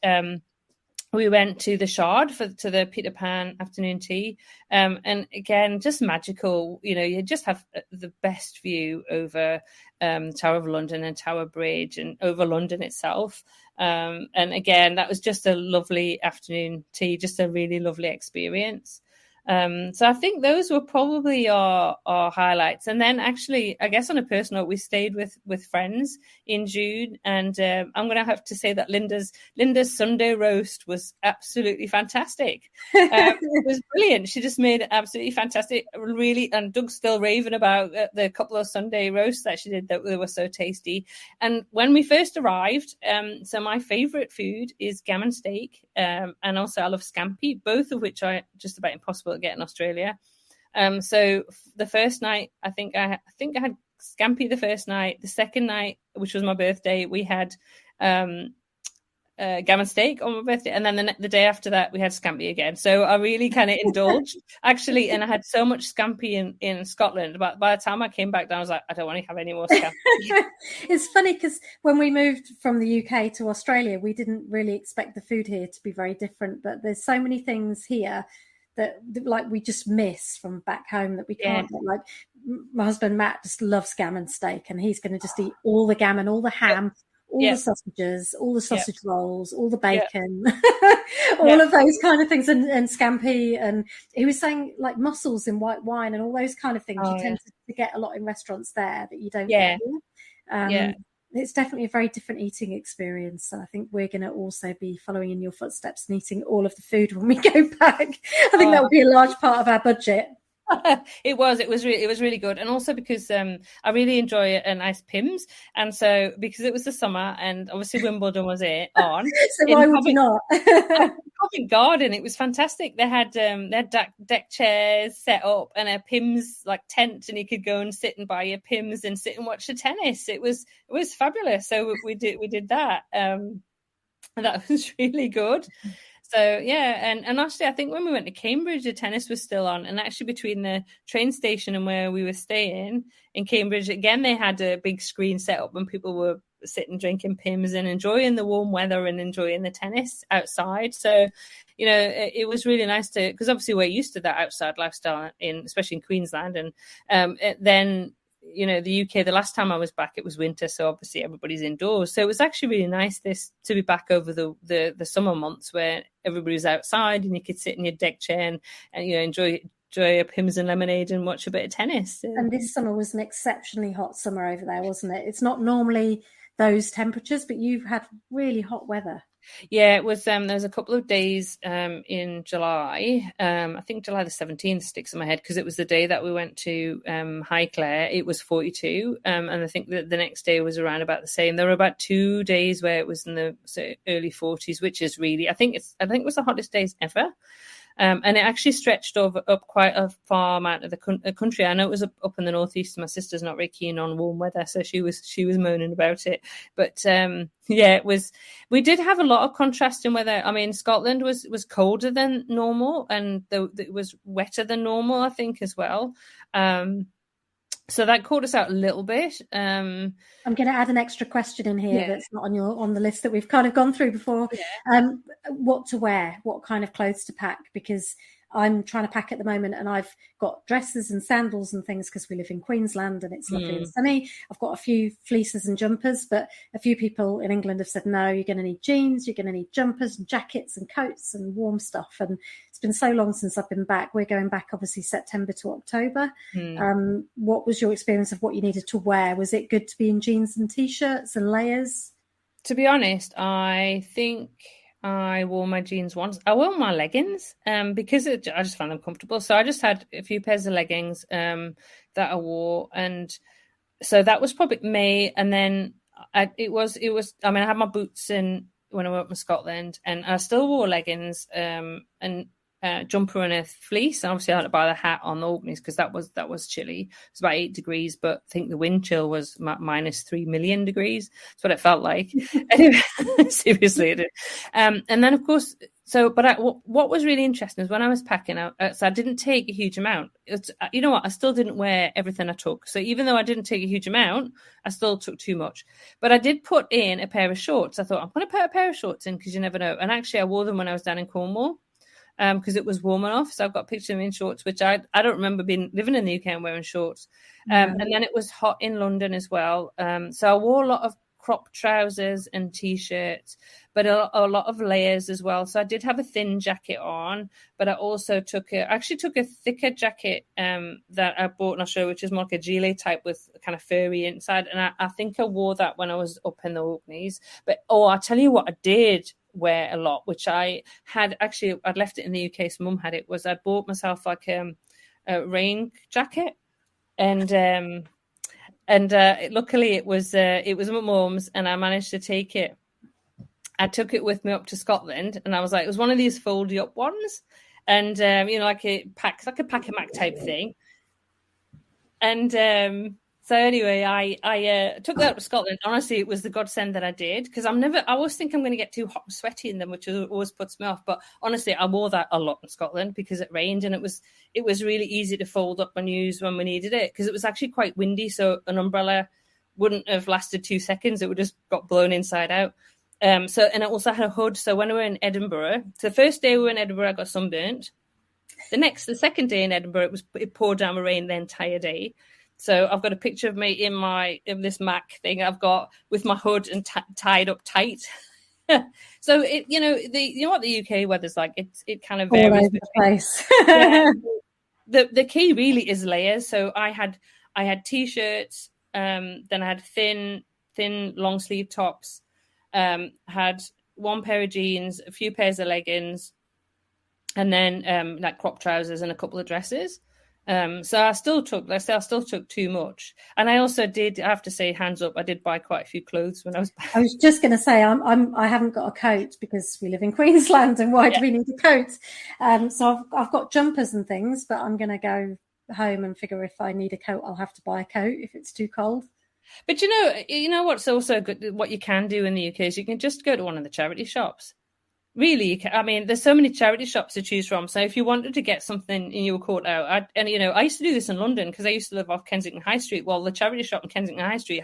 [SPEAKER 2] we went to the Shard to the Peter Pan afternoon tea, and again, just magical. You just have the best view over Tower of London and Tower Bridge, and over London itself. And again, that was just a lovely afternoon tea, just a really lovely experience. So I think those were probably our highlights. And then actually, I guess on a personal note, we stayed with friends in June, and I'm going to have to say that Linda's Sunday roast was absolutely fantastic. It was brilliant. She just made it absolutely fantastic, really. And Doug's still raving about the couple of Sunday roasts that she did, that they were so tasty. And when we first arrived, so my favourite food is gammon steak, and also I love scampi, both of which are just about impossible to get in Australia. So the first night, I think I had scampi the first night. The second night, which was my birthday, we had gammon steak on my birthday, and then the day after that we had scampi again. So I really kind of indulged actually, and I had so much scampi in Scotland. But by the time I came back down, I was like, I don't want to have any more scampi.
[SPEAKER 1] It's funny because when we moved from the UK to Australia, we didn't really expect the food here to be very different. But there's so many things here that like we just miss from back home that we can't get. Like my husband Matt just loves gammon steak, and he's going to just eat all the gammon, all the ham. All the sausages, all the sausage rolls, all the bacon, all of those kind of things, and scampi. And he was saying like mussels in white wine and all those kind of things. You tend to get a lot in restaurants there that you don't get here. It's definitely a very different eating experience. So I think we're going to also be following in your footsteps and eating all of the food when we go back. I think that will be a large part of our budget.
[SPEAKER 2] It was really good, and also because I really enjoy a nice Pimm's, and so because it was the summer and obviously Wimbledon was on.
[SPEAKER 1] So why would you not?
[SPEAKER 2] Covent Garden, it was fantastic. They had deck chairs set up and a Pimm's like tent, and you could go and sit and buy your Pimm's and sit and watch the tennis. It was fabulous. So we did that. And that was really good. So, and actually, I think when we went to Cambridge, the tennis was still on. And actually, between the train station and where we were staying in Cambridge, again, they had a big screen set up and people were sitting, drinking Pimm's and enjoying the warm weather and enjoying the tennis outside. So, it was really nice to, because obviously we're used to that outside lifestyle, especially in Queensland. And then, the UK, the last time I was back, it was winter. So obviously everybody's indoors. So it was actually really nice to be back over the summer months where everybody was outside and you could sit in your deck chair and enjoy a Pimm's and lemonade and watch a bit of tennis.
[SPEAKER 1] And this summer was an exceptionally hot summer over there, wasn't it? It's not normally those temperatures, but you've had really hot weather.
[SPEAKER 2] Yeah, it was. There's a couple of days in July. I think July the 17th sticks in my head because it was the day that we went to Highclere. It was 42, and I think that the next day was around about the same. There were about 2 days where it was in the early 40s, which is really, I think it was the hottest days ever. And it actually stretched up quite a far amount of the country. I know it was up in the northeast. My sister's not very keen on warm weather, so she was moaning about it. But it was. We did have a lot of contrast in weather. I mean, Scotland was colder than normal, and it was wetter than normal, I think, as well. So that caught us out a little bit. I'm
[SPEAKER 1] going to add an extra question in here that's not on the list that we've kind of gone through before. Yeah. What to wear, what kind of clothes to pack, because I'm trying to pack at the moment and I've got dresses and sandals and things because we live in Queensland and it's lovely and sunny. I've got a few fleeces and jumpers, but a few people in England have said, no, you're going to need jeans, you're going to need jumpers and jackets and coats and warm stuff. And it's been so long since I've been back. We're going back, obviously, September to October. What was your experience of what you needed to wear? Was it good to be in jeans and T-shirts and layers?
[SPEAKER 2] To be honest, I think I wore my jeans once. I wore my leggings because I just found them comfortable. So I just had a few pairs of leggings that I wore. And so that was probably May. And then I had my boots in when I went to Scotland and I still wore leggings and jumper and a fleece. And obviously I had to buy the hat on the Orkneys because that was chilly. It's about 8 degrees, but I think the wind chill was minus 3 million degrees. That's what it felt like. Anyway, seriously. And then of course, what was really interesting is when I was packing out, so I didn't take a huge amount. You know what? I still didn't wear everything I took. So even though I didn't take a huge amount, I still took too much. But I did put in a pair of shorts. I thought I'm going to put a pair of shorts in because you never know. And actually I wore them when I was down in Cornwall. Because it was warm enough. So I've got pictures of me in shorts, which I don't remember living in the UK and wearing shorts. And then it was hot in London as well. So I wore a lot of crop trousers and T-shirts, but a lot of layers as well. So I did have a thin jacket on, but I also took a thicker jacket that I bought in Australia, which is more like a gilet type with kind of furry inside. And I think I wore that when I was up in the Orkneys. But, I'll tell you what I did wear a lot, which I'd left it in the UK, so Mum had it, was I bought myself like a rain jacket and luckily it was my mum's and I managed to take it. I took it with me up to Scotland and I was like, it was one of these foldy up ones and like a pack a Mac type thing. And So anyway, I took that to Scotland. Honestly, it was the godsend that I did, because I always think I'm going to get too hot and sweaty in them, which always puts me off. But honestly, I wore that a lot in Scotland because it rained, and it was really easy to fold up and use when we needed it, because it was actually quite windy. So an umbrella wouldn't have lasted 2 seconds; it would just got blown inside out. And it also had a hood. So when we were in Edinburgh, so the first day we were in Edinburgh, I got sunburnt. The second day in Edinburgh, it poured down with rain the entire day. So I've got a picture of me in this Mac thing I've got with my hood and tied up tight. So you know what the UK weather's like. It kind of varies
[SPEAKER 1] all over the place.
[SPEAKER 2] Yeah. The key really is layers. So I had t-shirts, then I had thin long sleeve tops, had one pair of jeans, a few pairs of leggings, and then like crop trousers and a couple of dresses. So I still took too much. And I also did, I have to say, hands up, I did buy quite a few clothes when I was back.
[SPEAKER 1] I was just going to say, I haven't got a coat because we live in Queensland, and why do we need a coat? So I've got jumpers and things, but I'm going to go home and figure if I need a coat, I'll have to buy a coat if it's too cold.
[SPEAKER 2] But you know what's also good, what you can do in the UK is you can just go to one of the charity shops. Really, I mean, there's so many charity shops to choose from. So if you wanted to get something and you were caught out, I used to do this in London because I used to live off Kensington High Street. Well, the charity shop in Kensington High Street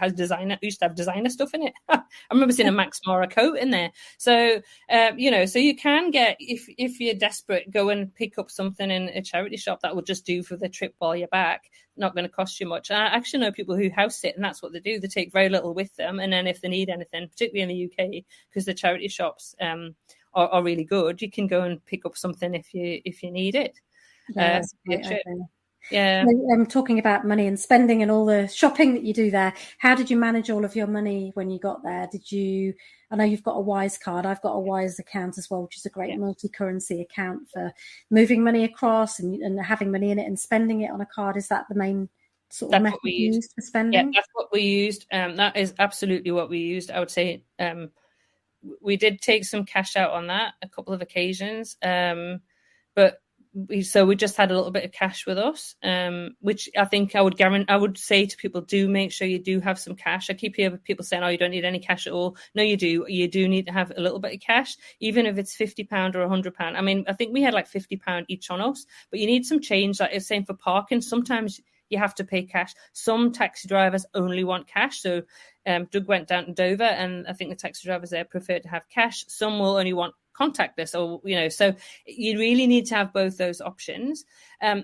[SPEAKER 2] used to have designer stuff in it. I remember seeing a Max Mara coat in there. So, so you can get, if you're desperate, go and pick up something in a charity shop that will just do for the trip while you're back. Not going to cost you much. I actually know people who house sit, and that's what they do. They take very little with them, and then if they need anything, particularly in the UK, because the charity shops are really good, you can go and pick up something if you need it.
[SPEAKER 1] Yeah,
[SPEAKER 2] Yeah.
[SPEAKER 1] I'm talking about money and spending and all the shopping that you do there. How did you manage all of your money when you got there? I know you've got a Wise card. I've got a Wise account as well, which is a great multi-currency account for moving money across and having money in it and spending it on a card. Is that the main sort of method you used for spending?
[SPEAKER 2] Yeah, that's what we used. That is absolutely what we used. I would say we did take some cash out on that a couple of occasions, but we just had a little bit of cash with us, which I think I would say to people, do make sure you do have some cash. I keep hearing people saying, "Oh, you don't need any cash at all." No, you do. You do need to have a little bit of cash, even if it's £50 or £100. I mean, I think we had like £50 each on us, but you need some change. Like it's same for parking. Sometimes you have to pay cash. Some taxi drivers only want cash. So Doug went down to Dover, and I think the taxi drivers there prefer to have cash. Some will only want contactless, or so you really need to have both those options.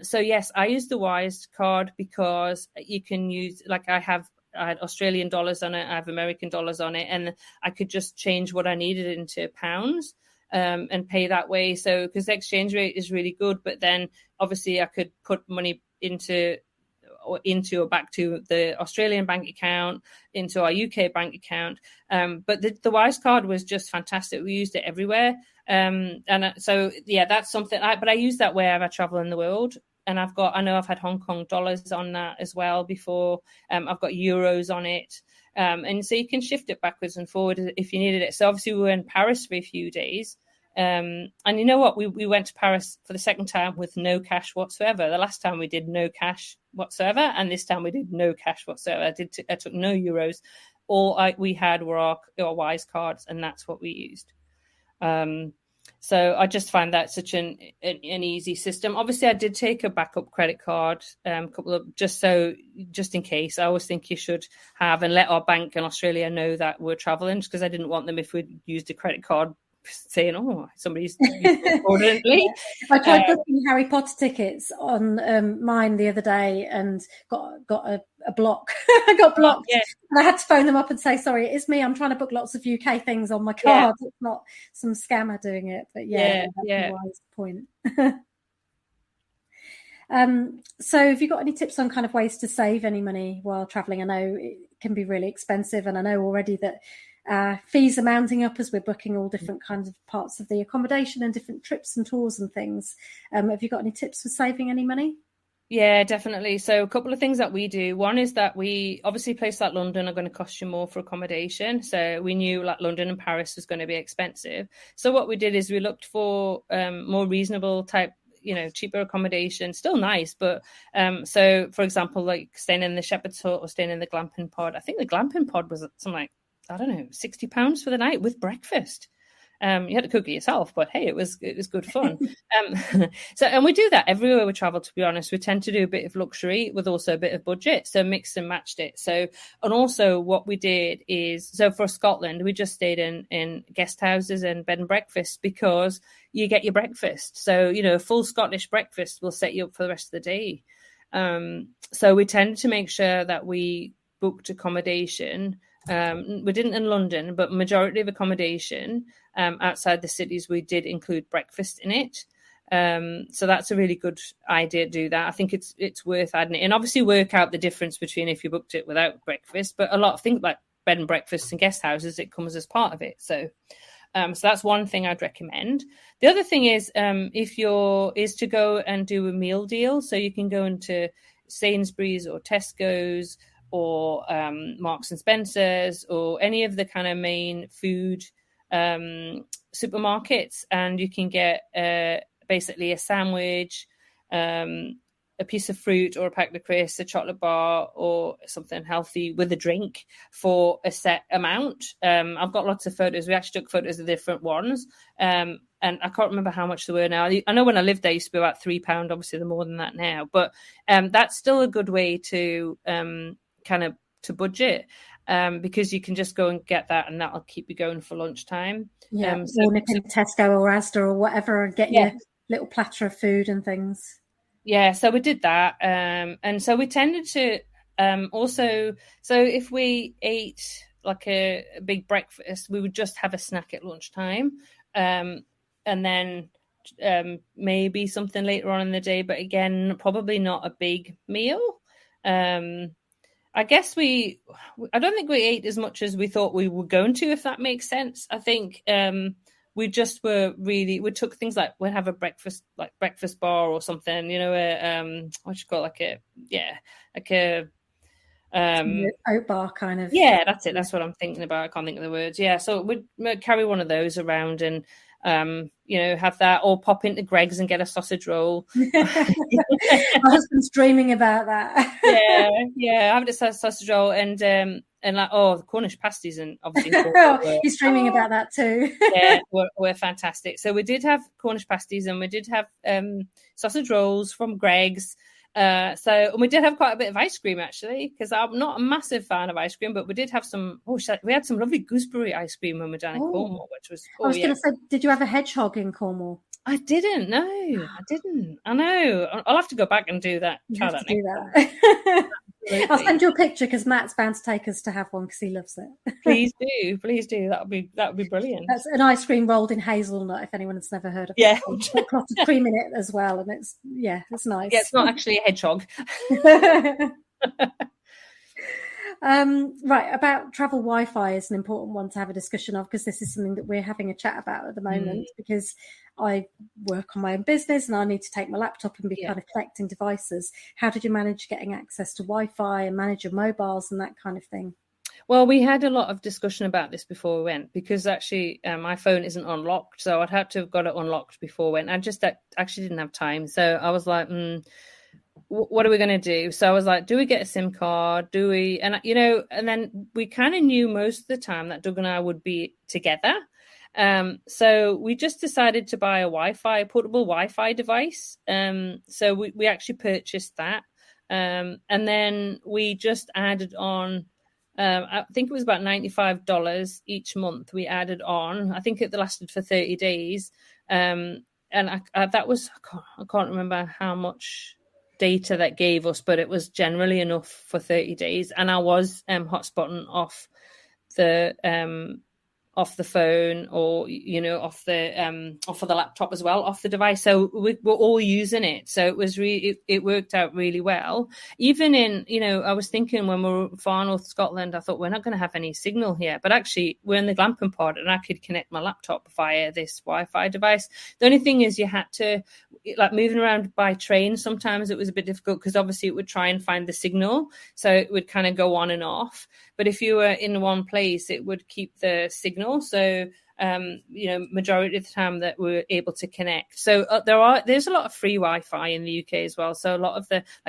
[SPEAKER 2] So yes, I use the Wise card because you can use, like I had Australian dollars on it, I have American dollars on it, and I could just change what I needed into pounds and pay that way. So because the exchange rate is really good, but then obviously I could put money into or back to the Australian bank account, into our UK bank account. But the Wise card was just fantastic. We used it everywhere. So that's something. But I use that wherever I travel in the world. And I know I've had Hong Kong dollars on that as well before. I've got euros on it. And so you can shift it backwards and forward if you needed it. So obviously we were in Paris for a few days. And you know what? We went to Paris for the second time with no cash whatsoever. The last time we did no cash whatsoever, and this time we did no cash whatsoever. I took no euros. All we had were our Wise cards, and that's what we used. So I just find that such an easy system. Obviously, I did take a backup credit card, just in case. I always think you should have, and let our bank in Australia know that we're traveling, because I didn't want them, if we'd used a credit card, saying, "Oh, somebody's fraudulently."
[SPEAKER 1] I tried booking Harry Potter tickets on mine the other day and got a block. I got blocked, and I had to phone them up and say, "Sorry, it's me. I'm trying to book lots of UK things on my card. It's not some scammer doing it." But that's a wise point. So have you got any tips on kind of ways to save any money while traveling? I know it can be really expensive, and I know already that fees are mounting up as we're booking all different kinds of parts of the accommodation and different trips and tours and things. Have you got any tips for saving any money?
[SPEAKER 2] Yeah, definitely. So a couple of things that we do. One is that we obviously places like London are going to cost you more for accommodation. So we knew like London and Paris was going to be expensive. So what we did is we looked for more reasonable type cheaper accommodation, still nice. But so, for example, like staying in the Shepherd's Hut or staying in the glamping pod. I think the glamping pod was something like, I don't know, £60 for the night with breakfast. You had to cook it yourself, but hey, it was good fun. And we do that everywhere we travel, to be honest. We tend to do a bit of luxury with also a bit of budget, so mixed and matched it. So, and also what we did is, so for Scotland, we just stayed in guest houses and bed and breakfast because you get your breakfast. So, a full Scottish breakfast will set you up for the rest of the day. So we tended to make sure that we booked accommodation. We didn't in London, but majority of accommodation outside the cities, we did include breakfast in it. So that's a really good idea to do that. I think it's worth adding it, and obviously work out the difference between if you booked it without breakfast. But a lot of things like bed and breakfasts and guest houses, it comes as part of it. So that's one thing I'd recommend. The other thing is is to go and do a meal deal. So you can go into Sainsbury's or Tesco's or Marks and Spencer's or any of the kind of main food supermarkets, and you can get basically a sandwich, a piece of fruit or a packet of crisps, a chocolate bar or something healthy with a drink for a set amount. I've got lots of photos. We actually took photos of different ones, and I can't remember how much they were now. I know when I lived there, it used to be about £3. Obviously, they're more than that now, but that's still a good way to kind of to budget, because you can just go and get that and that'll keep you going for lunchtime.
[SPEAKER 1] Or nip in Tesco or Asda or whatever and get your little platter of food and things.
[SPEAKER 2] Yeah, so we did that. And so we tended to also, so if we ate like a big breakfast, we would just have a snack at lunchtime, and then maybe something later on in the day, but again, probably not a big meal. I guess I don't think we ate as much as we thought we were going to, if that makes sense. I think we just we took things like we'd have a breakfast bar or something, what you call
[SPEAKER 1] oat bar kind of.
[SPEAKER 2] Yeah, that's it. That's what I'm thinking about. I can't think of the words. Yeah, so we'd carry one of those around and have that, or pop into Greg's and get a sausage roll.
[SPEAKER 1] My husband's dreaming about that.
[SPEAKER 2] yeah, having a sausage roll and like the Cornish pasties, and obviously
[SPEAKER 1] he's dreaming about that too.
[SPEAKER 2] Yeah, we're fantastic. So we did have Cornish pasties and we did have sausage rolls from Greg's. And we did have quite a bit of ice cream actually, because I'm not a massive fan of ice cream, but we did have some. We had some lovely gooseberry ice cream when we were down in Cornwall, which was.
[SPEAKER 1] I was going to say, did you have a hedgehog in Cornwall?
[SPEAKER 2] I didn't. No, I didn't. I know. I'll have to go back and do that.
[SPEAKER 1] Try that. Do that. I'll send you a picture because Matt's bound to take us to have one because he loves it.
[SPEAKER 2] Please do. That would be brilliant.
[SPEAKER 1] That's an ice cream rolled in hazelnut. If anyone has never heard of it, put lots of cream in it as well, and it's nice.
[SPEAKER 2] Yeah, it's not actually a hedgehog.
[SPEAKER 1] Right, about travel Wi-Fi is an important one to have a discussion of, because this is something that we're having a chat about at the moment, because I work on my own business and I need to take my laptop and be kind of collecting devices. How did you manage getting access to Wi-Fi and manage your mobiles and that kind of thing?
[SPEAKER 2] Well, we had a lot of discussion about this before we went, because actually my phone isn't unlocked, so I'd had to have got it unlocked before we went. I just actually didn't have time, so I was like, what are we going to do? So I was like, do we get a SIM card? Do we? And, and then we kind of knew most of the time that Doug and I would be together. So we just decided to buy a portable Wi-Fi device. So we actually purchased that. And then we just added on, I think it was about $95 each month we added on. I think it lasted for 30 days. And that was, I can't remember how much data that gave us, but it was generally enough for 30 days. And I was hotspotting off the phone, or off the laptop as well, off the device. So we're all using it. So it was it worked out really well. Even in, I was thinking when we were far north Scotland, I thought we're not going to have any signal here, but actually we're in the glamping pod and I could connect my laptop via this Wi-Fi device. The only thing is you had to, like, moving around by train, sometimes it was a bit difficult because obviously it would try and find the signal, so it would kind of go on and off. But if you were in one place, it would keep the signal signal. So, majority of the time that we're able to connect. So there's a lot of free Wi-Fi in the UK as well. So a lot of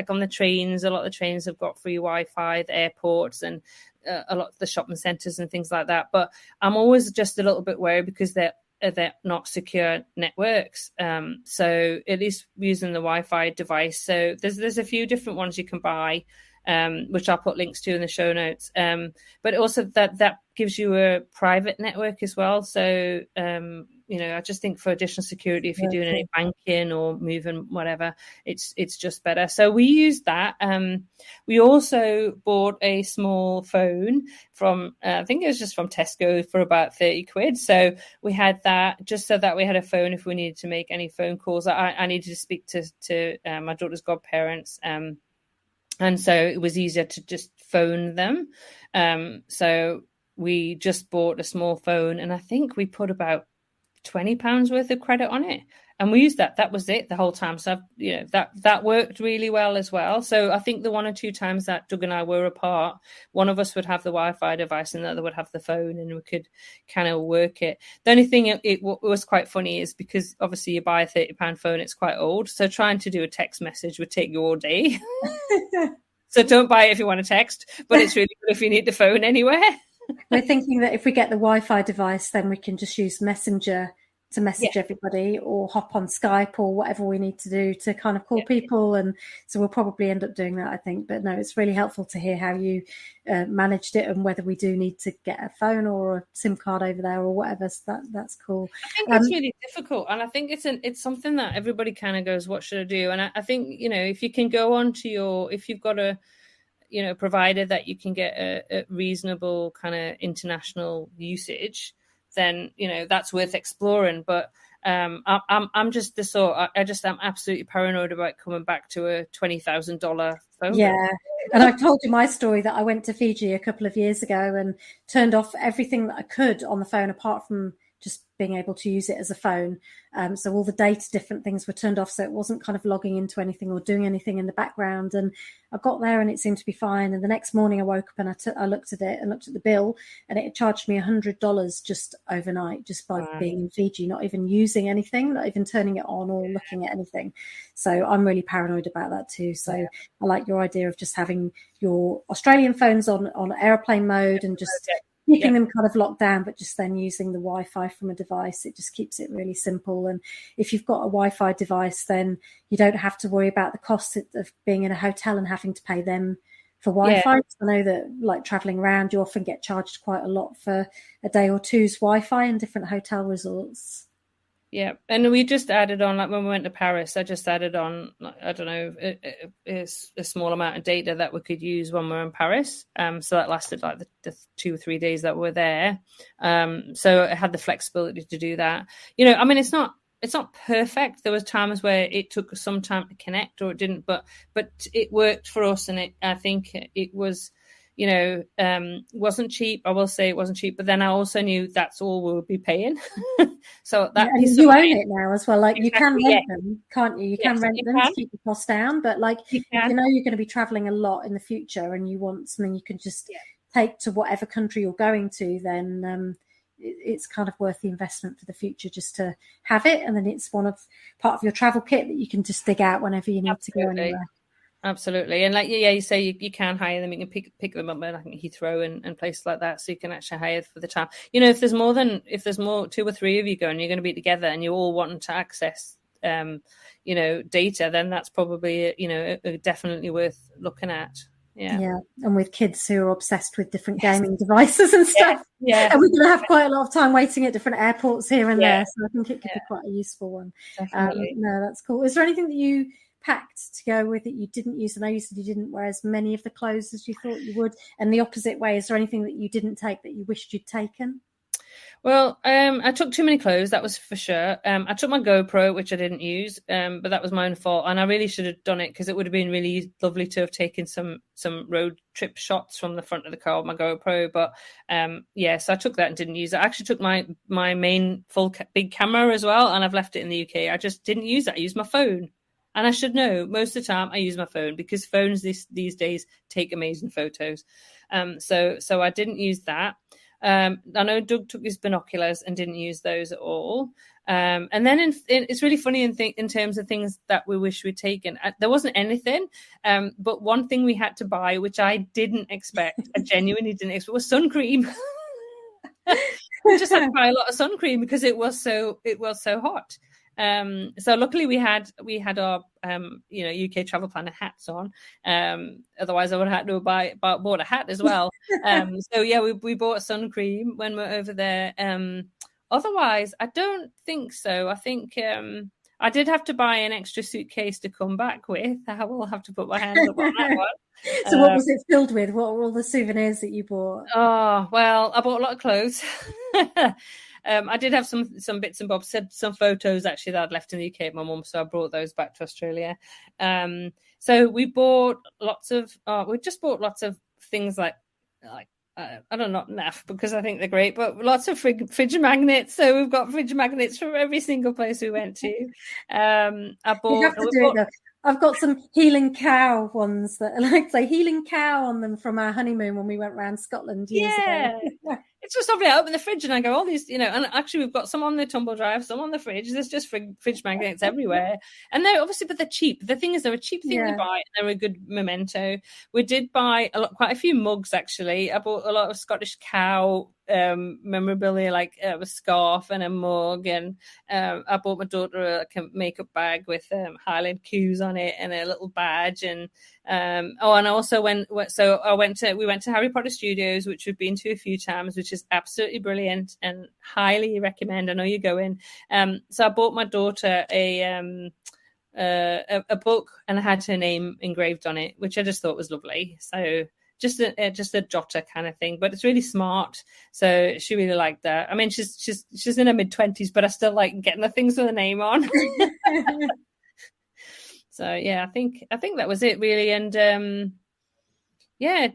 [SPEAKER 2] on the trains, a lot of the trains have got free Wi-Fi, the airports and a lot of the shopping centres and things like that. But I'm always just a little bit worried because they're not secure networks. So at least using the Wi-Fi device. So there's a few different ones you can buy, which I'll put links to in the show notes. But also that gives you a private network as well. So, I just think for additional security, if you're doing any banking or moving whatever, it's just better. So we used that. We also bought a small phone from, I think it was just from Tesco for about 30 quid. So we had that just so that we had a phone if we needed to make any phone calls. I needed to speak to my daughter's godparents. And so it was easier to just phone them. So we just bought a small phone, and I think we put about £20 worth of credit on it. And we used that. That was it the whole time. So, that worked really well as well. So I think the one or two times that Doug and I were apart, one of us would have the Wi-Fi device and the other would have the phone, and we could kind of work it. The only thing it was quite funny is because obviously you buy a £30 phone, it's quite old. So trying to do a text message would take you all day. So don't buy it if you want to text, but it's really good if you need the phone anywhere.
[SPEAKER 1] We're thinking that if we get the Wi-Fi device, then we can just use Messenger to message everybody, or hop on Skype or whatever we need to do to kind of call people. And so we'll probably end up doing that, I think. But no, it's really helpful to hear how you managed it and whether we do need to get a phone or a SIM card over there or whatever. So that's cool.
[SPEAKER 2] I think it's really difficult. And I think it's something that everybody kind of goes, what should I do? And I think, if you can go on to if you've got a, provider that you can get a reasonable kind of international usage, then that's worth exploring. But I'm just the sort. I'm absolutely paranoid about coming back to a $20,000 phone.
[SPEAKER 1] Yeah, and I've told you my story that I went to Fiji a couple of years ago and turned off everything that I could on the phone apart from just being able to use it as a phone. So all the data, different things were turned off, so it wasn't kind of logging into anything or doing anything in the background. And I got there and it seemed to be fine. And the next morning I woke up and I looked at it and looked at the bill, and it had charged me $100 just overnight, just by being in Fiji, not even using anything, not even turning it on or looking at anything. So I'm really paranoid about that too. So I like your idea of just having your Australian phones on airplane mode and just keeping them kind of locked down, but just then using the Wi-Fi from a device. It just keeps it really simple. And if you've got a Wi-Fi device, then you don't have to worry about the cost of being in a hotel and having to pay them for Wi-Fi. I know that, like, traveling around, you often get charged quite a lot for a day or two's Wi-Fi in different hotel resorts.
[SPEAKER 2] Yeah, and we just added on, like when we went to Paris, I just added on, I don't know, a small amount of data that we could use when we're in Paris. So that lasted like the 2 or 3 days that we're there. So I had the flexibility to do that. I mean, it's not perfect. There was times where it took some time to connect or it didn't, but it worked for us, and I think it was. Wasn't cheap. I will say it wasn't cheap, but then I also knew that's all we would be paying. So that
[SPEAKER 1] you own it now as well. Like, exactly, you can rent them, can't you? You can rent them to keep the cost down. But like, if you're going to be traveling a lot in the future and you want something you can just take to whatever country you're going to, then it's kind of worth the investment for the future just to have it. And then it's part of your travel kit that you can just dig out whenever you need to go anywhere.
[SPEAKER 2] Absolutely. And like, you say you can hire them, you can pick them up at like Heathrow and places like that. So you can actually hire for the time. If there's more 2 or 3 of you going, you're going to be together and you're all wanting to access, data, then that's probably, definitely worth looking at. Yeah.
[SPEAKER 1] And with kids who are obsessed with different gaming devices and stuff. Yeah. And we're going to have quite a lot of time waiting at different airports here and there. So I think it could be quite a useful one. No, that's cool. Is there anything that you packed to go with it you didn't use? I know you said you didn't wear as many of the clothes as you thought you would, and the opposite way, is there anything that you didn't take that you wished you'd taken?
[SPEAKER 2] Well, I took too many clothes, that was for sure. I took my GoPro, which I didn't use, but that was my own fault, and I really should have done it because it would have been really lovely to have taken some road trip shots from the front of the car with my GoPro. But so I took that and didn't use it. I actually took my main big camera as well, and I've left it in the UK. I just didn't use that. I used my phone. And I should know, most of the time I use my phone because phones these days take amazing photos. So I didn't use that. I know Doug took his binoculars and didn't use those at all. And then it's really funny in terms of things that we wish we'd taken. There wasn't anything, but one thing we had to buy, which I didn't expect, I genuinely didn't expect, was sun cream. We just had to buy a lot of sun cream because it was so hot. So luckily we had our UK travel planner hats on. Otherwise I would have had to bought a hat as well. So yeah, we bought sun cream when we're over there. Otherwise I don't think so. I think I did have to buy an extra suitcase to come back with. I will have to put my hands up on that one.
[SPEAKER 1] So what was it filled with? What were all the souvenirs that you bought?
[SPEAKER 2] Oh, well, I bought a lot of clothes. I did have some bits and bobs, some photos actually that I'd left in the UK at my mum, so I brought those back to Australia. So we bought lots of things like I don't know, naff, because I think they're great, but lots of fridge magnets. So we've got fridge magnets from every single place we went to.
[SPEAKER 1] I've got some healing cow ones that like say healing cow on them from our honeymoon when we went around Scotland years ago.
[SPEAKER 2] It's just lovely. I open the fridge and I go, all these, and actually we've got some on the tumble drive, some on the fridge. There's just fridge magnets everywhere. And they're obviously, but they're cheap. The thing is, they're a cheap thing to buy and they're a good memento. We did buy quite a few mugs, actually. I bought a lot of Scottish cow memorabilia, like a scarf and a mug, and I bought my daughter a makeup bag with Highland cues on it and a little badge, and and I also we went to Harry Potter Studios, which we've been to a few times, which is absolutely brilliant and highly recommend. I know you're going. So I bought my daughter a book and I had her name engraved on it, which I just thought was lovely. So just a jotter kind of thing, but it's really smart. So she really liked that. I mean, she's in her mid-20s, but I still like getting the things with a name on. So yeah, I think that was it really. And I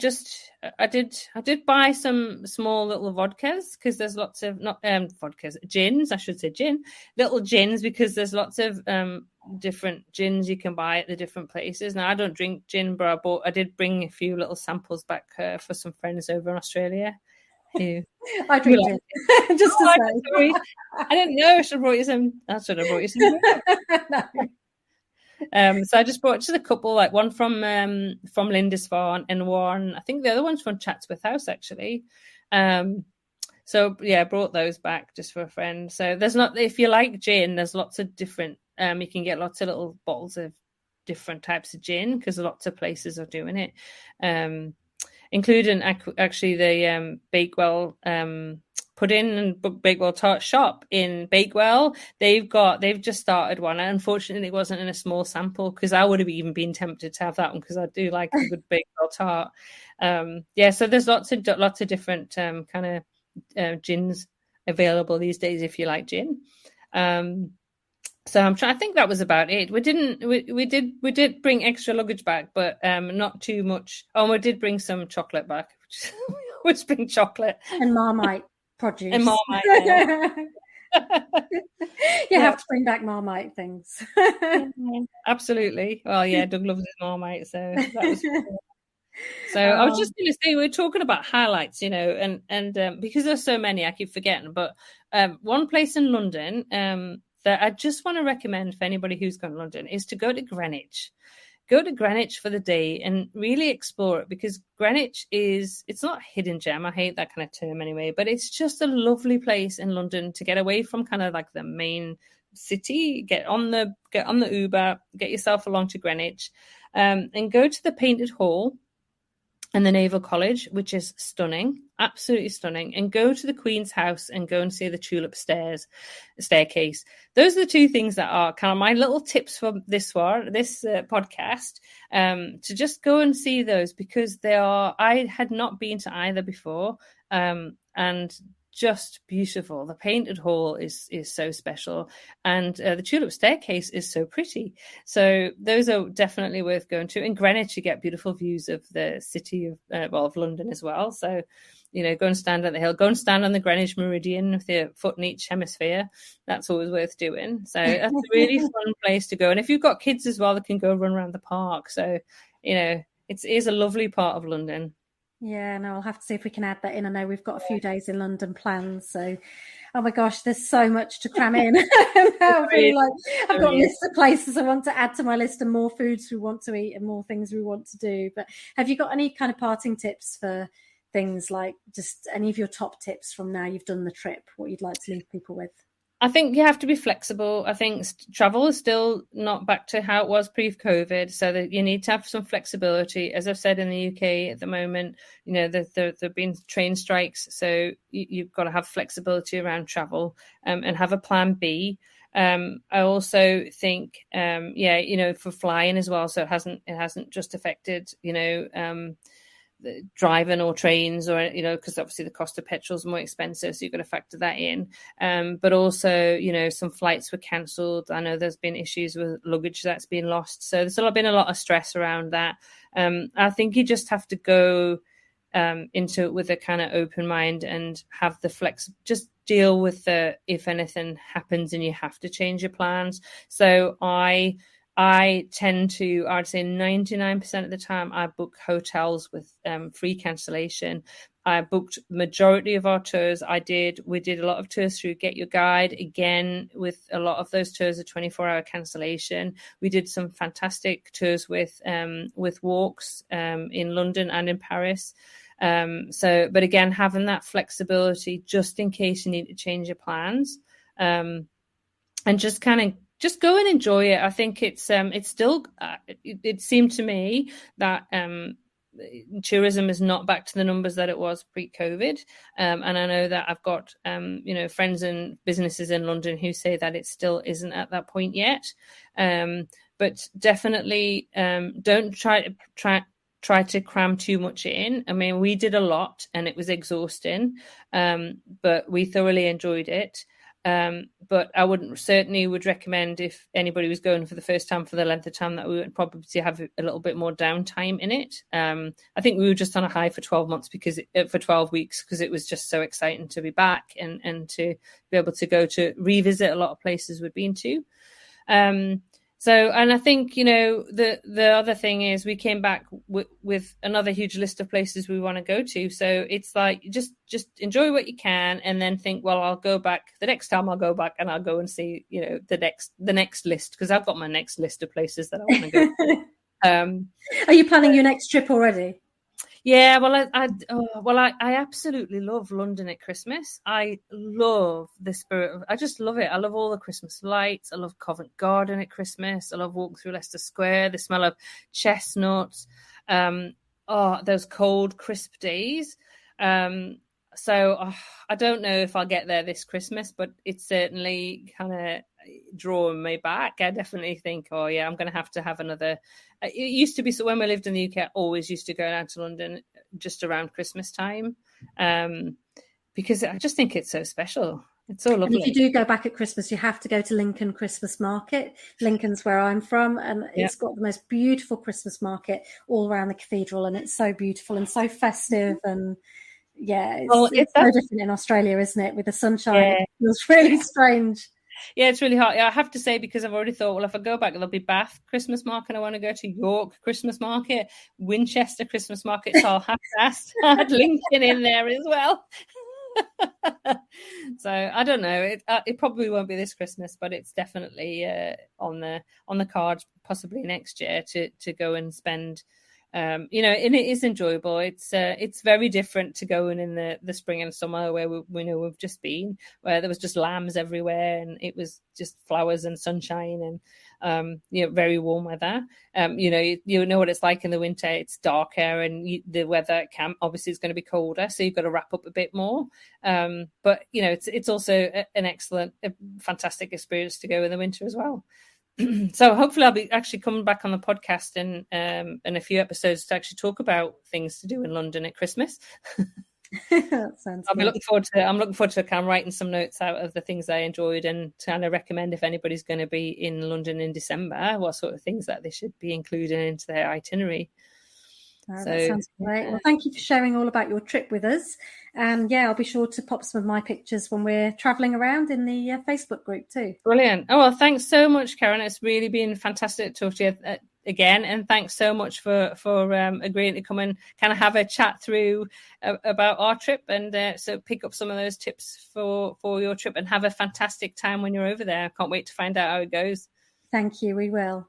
[SPEAKER 2] did buy some small little vodkas, because there's lots of gins, I should say little gins, because there's lots of different gins you can buy at the different places. Now I don't drink gin, but I did bring a few little samples back for some friends over in Australia. I drink gin. Just to say. I didn't know I should have brought you some. I should have brought you some. No. So I just brought just a couple, like one from Lindisfarne and one, I think the other one's from Chatsworth House actually. So yeah, I brought those back just for a friend. So there's not, if you like gin, there's lots of different, you can get lots of little bottles of different types of gin, because lots of places are doing it, including actually the Bakewell pudding and Bakewell tart shop in Bakewell. They've just started one. Unfortunately, it wasn't in a small sample, because I would have even been tempted to have that one, because I do like a good Bakewell tart. So there's lots of different kind of gins available these days if you like gin. So I think that was about it. We did bring extra luggage back, but not too much. Oh, we did bring some chocolate back. We always bring chocolate
[SPEAKER 1] and Marmite produce.
[SPEAKER 2] And Marmite.
[SPEAKER 1] You have to bring back Marmite things.
[SPEAKER 2] Absolutely. Well, yeah, Doug loves his Marmite, so that was cool. So I was just going to say, we're talking about highlights, and because there's so many, I keep forgetting. But one place in London that I just want to recommend for anybody who's gone to London is to go to Greenwich. Go to Greenwich for the day and really explore it, because Greenwich it's not a hidden gem. I hate that kind of term anyway, but it's just a lovely place in London to get away from kind of like the main city. Get on the Uber, get yourself along to Greenwich, and go to the Painted Hall and the Naval College, which is stunning, absolutely stunning, and go to the Queen's House and go and see the Tulip staircase. Those are the two things that are kind of my little tips for this podcast, to just go and see those, because I had not been to either before, and just beautiful. The Painted Hall is so special, and the Tulip staircase is so pretty. So those are definitely worth going to. In Greenwich, you get beautiful views of the city of London as well. So, go and stand at the hill, go and stand on the Greenwich Meridian with your foot in each hemisphere. That's always worth doing. So that's a really fun place to go. And if you've got kids as well, they can go run around the park. So, it is a lovely part of London.
[SPEAKER 1] Yeah, no, I'll have to see if we can add that in. I know we've got a few days in London planned, so oh my gosh, there's so much to cram in. I feel like I've got lists of places I want to add to my list and more foods we want to eat and more things we want to do. But have you got any kind of parting tips for things, like just any of your top tips from now you've done the trip, what you'd like to leave people with?
[SPEAKER 2] I think you have to be flexible. I think travel is still not back to how it was pre-COVID, so that you need to have some flexibility. As I've said, in the UK at the moment, there have been train strikes, so you've got to have flexibility around travel, and have a plan B. I also think, for flying as well. So it hasn't just affected, driving or trains, or because obviously the cost of petrol is more expensive, so you've got to factor that in, but also some flights were cancelled. I know there's been issues with luggage that's been lost, so there's been a lot of stress around that. I think you just have to go into it with a kind of open mind and have the just deal with if anything happens and you have to change your plans. So I tend to, I'd say 99% of the time, I book hotels with free cancellation. I booked the majority of our tours. We did a lot of tours through Get Your Guide. Again, with a lot of those tours, a 24-hour cancellation. We did some fantastic tours with walks in London and in Paris. But again, having that flexibility just in case you need to change your plans, and just go and enjoy it. I think it's still, it seemed to me that tourism is not back to the numbers that it was pre-COVID. And I know that I've got, friends and businesses in London who say that it still isn't at that point yet. But definitely don't try to cram too much in. I mean, we did a lot and it was exhausting, but we thoroughly enjoyed it. But I would recommend, if anybody was going for the first time for the length of time, that we would probably have a little bit more downtime in it. I think we were just on a high for 12 months for 12 weeks, because it was just so exciting to be back and to be able to go to revisit a lot of places we'd been to. And I think, the other thing is we came back with another huge list of places we want to go to. So it's like, just enjoy what you can, and then think, well, I'll go back the next time I'll go back, and I'll go and see, the next list, because I've got my next list of places that I want to go.
[SPEAKER 1] Are you planning your next trip already?
[SPEAKER 2] Yeah, well, I absolutely love London at Christmas. I love the spirit I just love it. I love all the Christmas lights. I love Covent Garden at Christmas. I love walking through Leicester Square, the smell of chestnuts, those cold, crisp days. So I don't know if I'll get there this Christmas, but it's certainly kind of drawing me back. I definitely think, I'm going to have another. It used to be, so when we lived in the UK, I always used to go down to London just around Christmas time, because I just think it's so special. It's so lovely.
[SPEAKER 1] And if you do go back at Christmas, you have to go to Lincoln Christmas Market. Lincoln's where I'm from, and it's got the most beautiful Christmas market all around the cathedral, and it's so beautiful and so festive. And it's so different in Australia, isn't it? With the sunshine, It feels really strange.
[SPEAKER 2] Yeah, it's really hard. I have to say, because I've already thought, well, if I go back, there'll be Bath Christmas Market. I want to go to York Christmas Market, Winchester Christmas Market. So I'll have to add Lincoln in there as well. So I don't know. It probably won't be this Christmas, but it's definitely on the cards, possibly next year, to go and spend. And it is enjoyable. It's very different to going in the spring and summer, where we know we've just been, where there was just lambs everywhere and it was just flowers and sunshine and very warm weather. You know what it's like in the winter. It's darker, and the weather at camp obviously is going to be colder, so you've got to wrap up a bit more. But it's also an excellent, fantastic experience to go in the winter as well. So hopefully I'll be actually coming back on the podcast in a few episodes to actually talk about things to do in London at Christmas.
[SPEAKER 1] That sounds
[SPEAKER 2] I'm looking forward to kind of writing some notes out of the things I enjoyed, and kind of recommend, if anybody's going to be in London in December, what sort of things that they should be including into their itinerary.
[SPEAKER 1] That sounds great. Well, thank you for sharing all about your trip with us. And I'll be sure to pop some of my pictures when we're travelling around in the Facebook group too.
[SPEAKER 2] Brilliant. Oh, well, thanks so much, Karen. It's really been fantastic to talk to you. again, and thanks so much for agreeing to come and kind of have a chat through about our trip, and so pick up some of those tips for your trip and have a fantastic time when you're over there. I can't wait to find out how it goes.
[SPEAKER 1] Thank you, we will.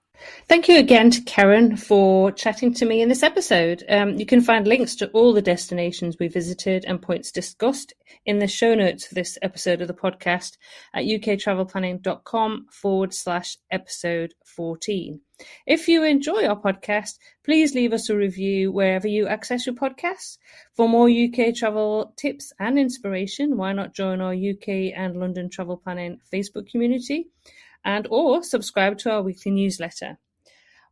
[SPEAKER 2] Thank you again to Karen for chatting to me in this episode. You can find links to all the destinations we visited and points discussed in the show notes for this episode of the podcast at uktravelplanning.com/episode 14. If you enjoy our podcast, please leave us a review wherever you access your podcasts. For more UK travel tips and inspiration, why not join our UK and London travel planning Facebook community? Or subscribe to our weekly newsletter.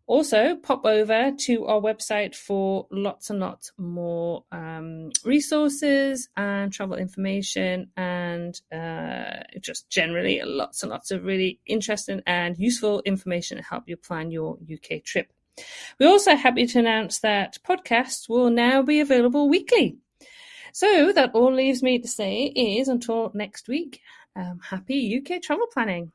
[SPEAKER 2] Also, pop over to our website for lots and lots more resources and travel information, and just generally lots and lots of really interesting and useful information to help you plan your UK trip. We're also happy to announce that podcasts will now be available weekly. So that all leaves me to say is, until next week, happy UK travel planning.